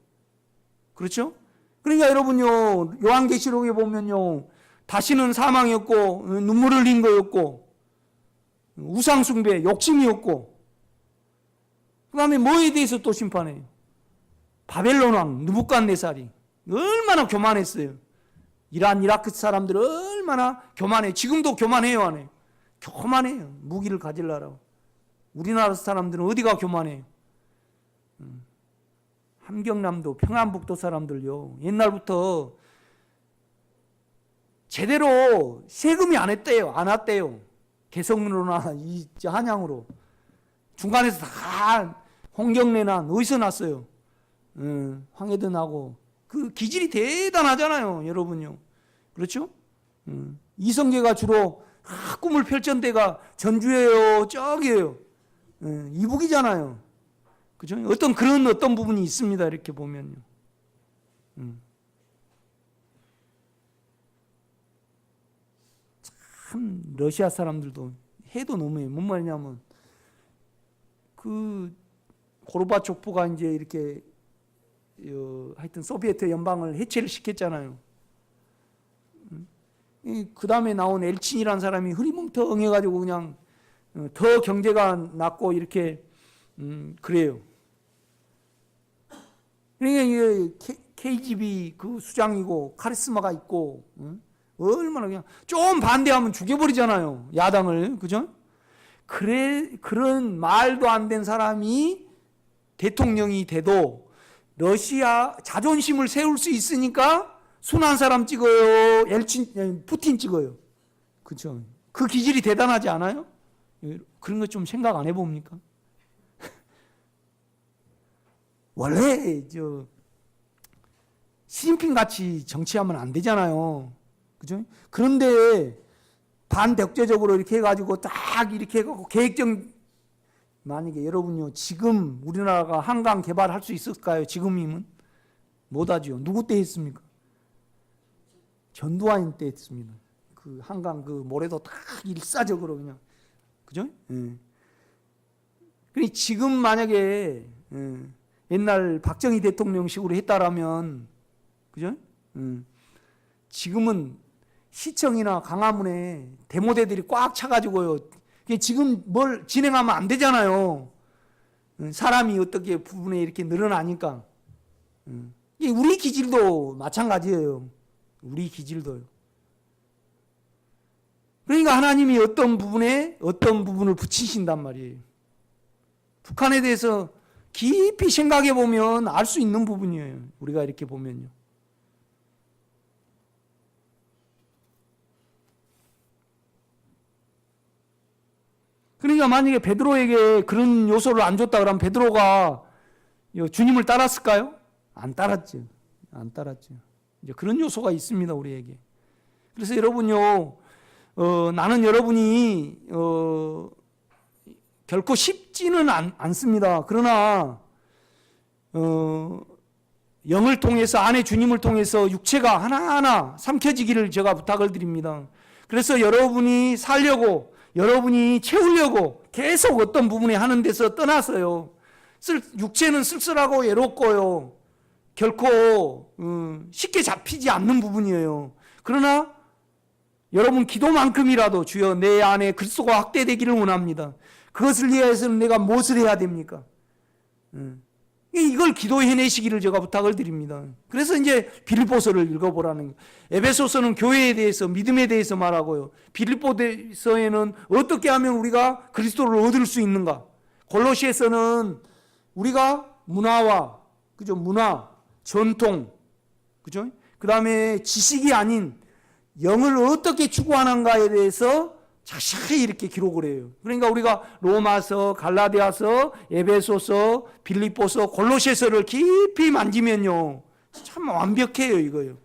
그렇죠? 그러니까 여러분요, 요한계시록에 보면요, 다시는 사망이 없고 눈물 흘린 거였고 우상숭배, 욕심이었고, 그 다음에 뭐에 대해서 또 심판해요? 바벨론 왕 느부갓네살이 얼마나 교만했어요. 이란 이라크 사람들 얼마나 교만해요. 지금도 교만해요, 안 해요? 교만해요. 무기를 가지려고. 우리나라 사람들은 어디가 교만해요? 함경남도 평안북도 사람들요, 옛날부터 제대로 세금이 안 왔대요. 개성으로나 이 한양으로. 중간에서 다 홍경래난 어디서 났어요? 황해든하고 그 기질이 대단하잖아요, 여러분요. 그렇죠? 이성계가 주로 꿈을 펼쳤던 데가 전주예요, 저기예요. 이북이잖아요. 그죠? 어떤 부분이 있습니다, 이렇게 보면요. 참 러시아 사람들도 해도 너무해요. 뭔 말이냐면 그 고르바초프가 이제 이렇게 하여튼 소비에트 연방을 해체를 시켰잖아요. 그 다음에 나온 엘친이라는 사람이 흐리멍텅해가지고 그냥 더 경제가 낮고 이렇게 그래요. 그러니까 KGB 그 수장이고 카리스마가 있고 얼마나 그냥 좀 반대하면 죽여버리잖아요, 야당을. 그죠? 그런 말도 안 된 사람이 대통령이 돼도 러시아 자존심을 세울 수 있으니까 순한 사람 찍어요, 푸틴 찍어요. 그죠? 그 기질이 대단하지 않아요? 그런 거 좀 생각 안 해봅니까? 원래 시진핑 같이 정치하면 안 되잖아요. 그죠? 그런데 반독재적으로 이렇게 해가지고 딱 이렇게 해가지고 만약에 여러분요, 지금 우리나라가 한강 개발할 수 있을까요? 지금이면? 못하죠. 누구 때 했습니까? 전두환 때 했습니다. 그 한강 그 모래도 다 일사적으로 그냥. 그죠? 예. 그러니 지금 만약에 옛날 박정희 대통령식으로 했다라면, 그죠? 지금은 시청이나 강화문에 데모대들이 꽉 차가지고요. 지금 뭘 진행하면 안 되잖아요. 사람이 어떻게 부분에 이렇게 늘어나니까. 우리 기질도 마찬가지예요. 우리 기질도요. 그러니까 하나님이 어떤 부분을 붙이신단 말이에요. 북한에 대해서 깊이 생각해 보면 알 수 있는 부분이에요. 우리가 이렇게 보면요. 그러니까 만약에 베드로에게 그런 요소를 안 줬다 그러면 베드로가 주님을 따랐을까요? 안 따랐죠. 안 따랐죠. 이제 그런 요소가 있습니다, 우리에게. 그래서 여러분요, 나는 여러분이 결코 쉽지는 않습니다. 그러나 영을 통해서, 안에 주님을 통해서 육체가 하나하나 삼켜지기를 제가 부탁을 드립니다. 그래서 여러분이 살려고, 여러분이 채우려고 계속 어떤 부분에 하는 데서 떠나서요, 육체는 쓸쓸하고 외롭고요, 결코 쉽게 잡히지 않는 부분이에요. 그러나 여러분 기도만큼이라도 주여 내 안에 그리스도가 확대되기를 원합니다. 그것을 위해서는 내가 무엇을 해야 됩니까? 이걸 기도해내시기를 제가 부탁을 드립니다. 그래서 이제 빌립보서를 읽어보라는 거예요. 에베소서는 교회에 대해서, 믿음에 대해서 말하고요. 빌립보서에는 어떻게 하면 우리가 그리스도를 얻을 수 있는가? 골로시에서는 우리가 문화와, 그죠? 문화, 전통, 그죠? 그 다음에 지식이 아닌 영을 어떻게 추구하는가에 대해서 자세히 이렇게 기록을 해요. 그러니까 우리가 로마서, 갈라디아서, 에베소서, 빌립보서, 골로새서를 깊이 만지면요, 참 완벽해요, 이거요.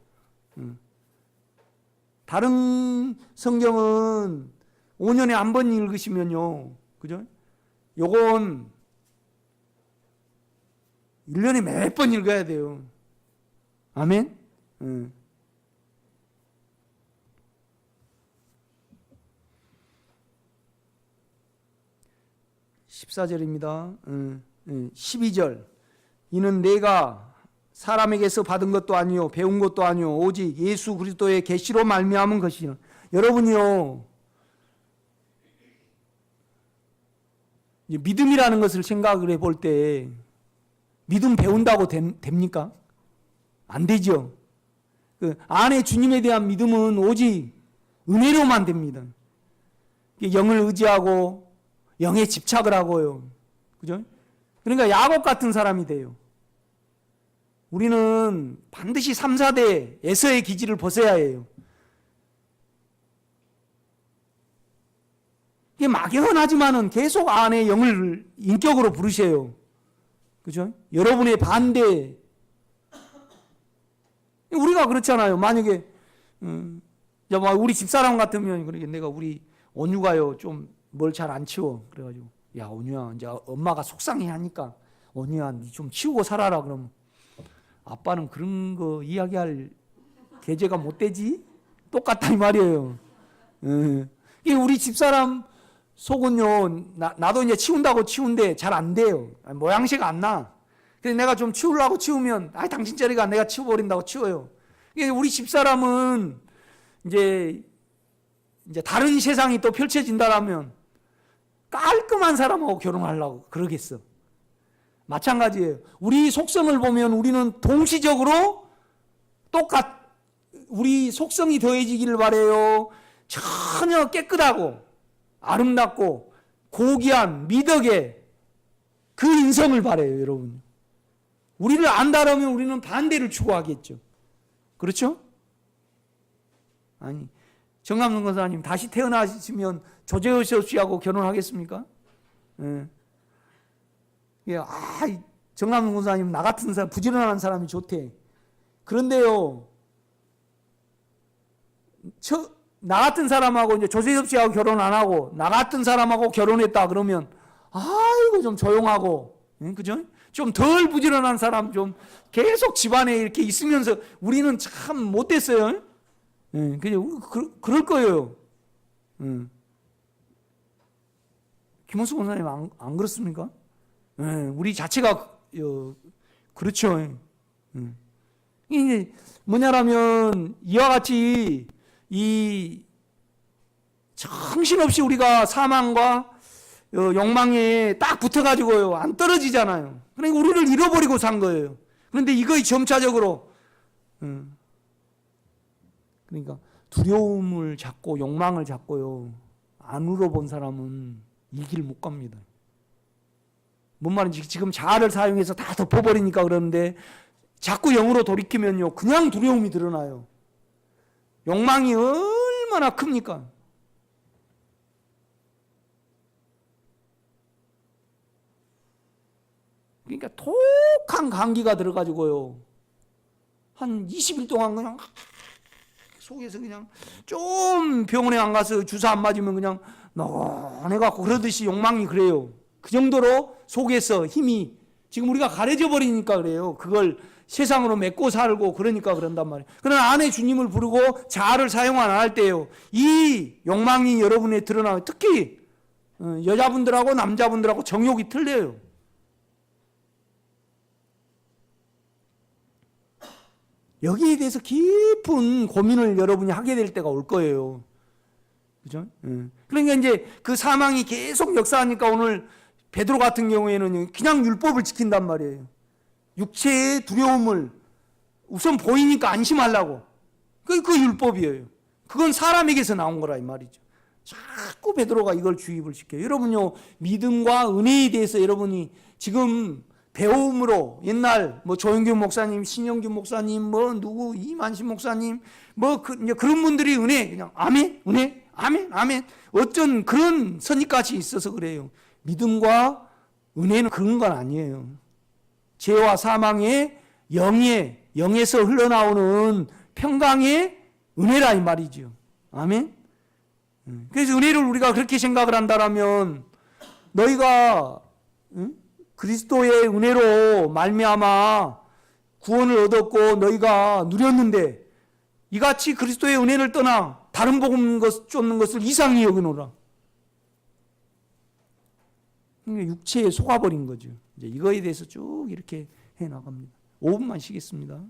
다른 성경은 5년에 한 번 읽으시면요, 그죠? 요건 1년에 몇 번 읽어야 돼요. 아멘? 14절입니다. 12절. 이는 내가 사람에게서 받은 것도 아니요 배운 것도 아니요 오직 예수 그리스도의 계시로 말미암은 것이요. 여러분이요, 믿음이라는 것을 생각을 해볼 때 믿음 배운다고 됩니까? 안 되죠. 그 안에 주님에 대한 믿음은 오직 은혜로만 됩니다. 영을 의지하고 영에 집착을 하고요. 그죠? 그러니까 야곱 같은 사람이 돼요. 우리는 반드시 3, 4대 에서의 기질을 벗어야 해요. 이게 막연하지만은 계속 안에 영을 인격으로 부르셔요. 그죠? 여러분의 반대. 우리가 그렇잖아요. 만약에 우리 집사람 같으면 그러게 내가 우리 온유가요 좀 뭘 잘 안 치워. 그래가지고 야 온유야 이제 엄마가 속상해 하니까 온유야 니 좀 치우고 살아라. 그러면 아빠는 그런 거 이야기할 계제가 못 되지? 똑같다 이 말이에요. 이게 우리 집사람 속은요 나도 이제 치운다고 치운데 잘 안 돼요. 모양새가 안 나. 그래서 내가 좀 치우려고 치우면 당신 저리가 내가 치워버린다고 치워요. 이게 우리 집사람은 이제 다른 세상이 또 펼쳐진다라면 깔끔한 사람하고 결혼하려고 그러겠어. 마찬가지예요. 우리 속성을 보면 우리는 동시적으로 우리 속성이 더해지기를 바래요. 전혀 깨끗하고 아름답고 고귀한 미덕의 그 인성을 바래요, 여러분. 우리를 안다라면 우리는 반대를 추구하겠죠. 그렇죠? 아니, 정감성 권사님 다시 태어나시면 조재호섭 씨하고 결혼하겠습니까? 예. 정감성 권사님 나 같은 사람, 부지런한 사람이 좋대. 그런데요, 나 같은 사람하고 이제 조재섭 씨하고 결혼 안 하고 나 같은 사람하고 결혼했다 그러면 아이고 좀 조용하고, 그죠? 좀 덜 부지런한 사람 좀 계속 집안에 이렇게 있으면서 우리는 참 못됐어요. 그냥 그럴 거예요. 김원수 권사님 안 그렇습니까? 우리 자체가 그렇죠. 이게 뭐냐라면 이와 같이 이 정신없이 우리가 사망과 욕망에 딱 붙어가지고요 안 떨어지잖아요. 그러니까 우리를 잃어버리고 산 거예요. 그런데 이거의 점차적으로 그러니까 두려움을 잡고 욕망을 잡고요 안 울어본 사람은 이 길 못 갑니다. 뭔 말인지 지금 자아를 사용해서 다 덮어버리니까 그러는데 자꾸 영으로 돌이키면요 그냥 두려움이 드러나요. 욕망이 얼마나 큽니까? 그러니까 독한 감기가 들어가지고요 한 20일 동안 그냥 속에서 그냥 좀 병원에 안 가서 주사 안 맞으면 그냥 너해갖고 그러듯이 욕망이 그래요. 그 정도로 속에서 힘이 지금 우리가 가려져 버리니까 그래요. 그걸 세상으로 맺고 살고 그러니까 그런단 말이에요. 그러나 안에 주님을 부르고 자아를 사용 안 할 때요 이 욕망이 여러분에 드러나요. 특히 여자분들하고 남자분들하고 정욕이 틀려요. 여기에 대해서 깊은 고민을 여러분이 하게 될 때가 올 거예요. 그죠? 그러니까 이제 그 사망이 계속 역사하니까 오늘 베드로 같은 경우에는 그냥 율법을 지킨단 말이에요. 육체의 두려움을 우선 보이니까 안심하려고. 그 율법이에요. 그건 사람에게서 나온 거라 이 말이죠. 자꾸 베드로가 이걸 주입을 시켜요. 여러분요 믿음과 은혜에 대해서 여러분이 지금 배움으로 옛날 조영균 목사님, 신영균 목사님, 누구 이만신 목사님, 이제 그런 분들이 은혜 그냥 아멘, 은혜, 아멘, 아멘. 어쩐 그런 선입관이 있어서 그래요. 믿음과 은혜는 그런 건 아니에요. 죄와 사망의 영에서 흘러나오는 평강의 은혜라 이 말이죠. 아멘. 그래서 은혜를 우리가 그렇게 생각을 한다라면 너희가 그리스도의 은혜로 말미암아 구원을 얻었고 너희가 누렸는데 이같이 그리스도의 은혜를 떠나 다른 복음 쫓는 것을 이상히 여기노라. 육체에 속아버린 거죠. 이제 이거에 대해서 쭉 이렇게 해 나갑니다. 5분만 쉬겠습니다.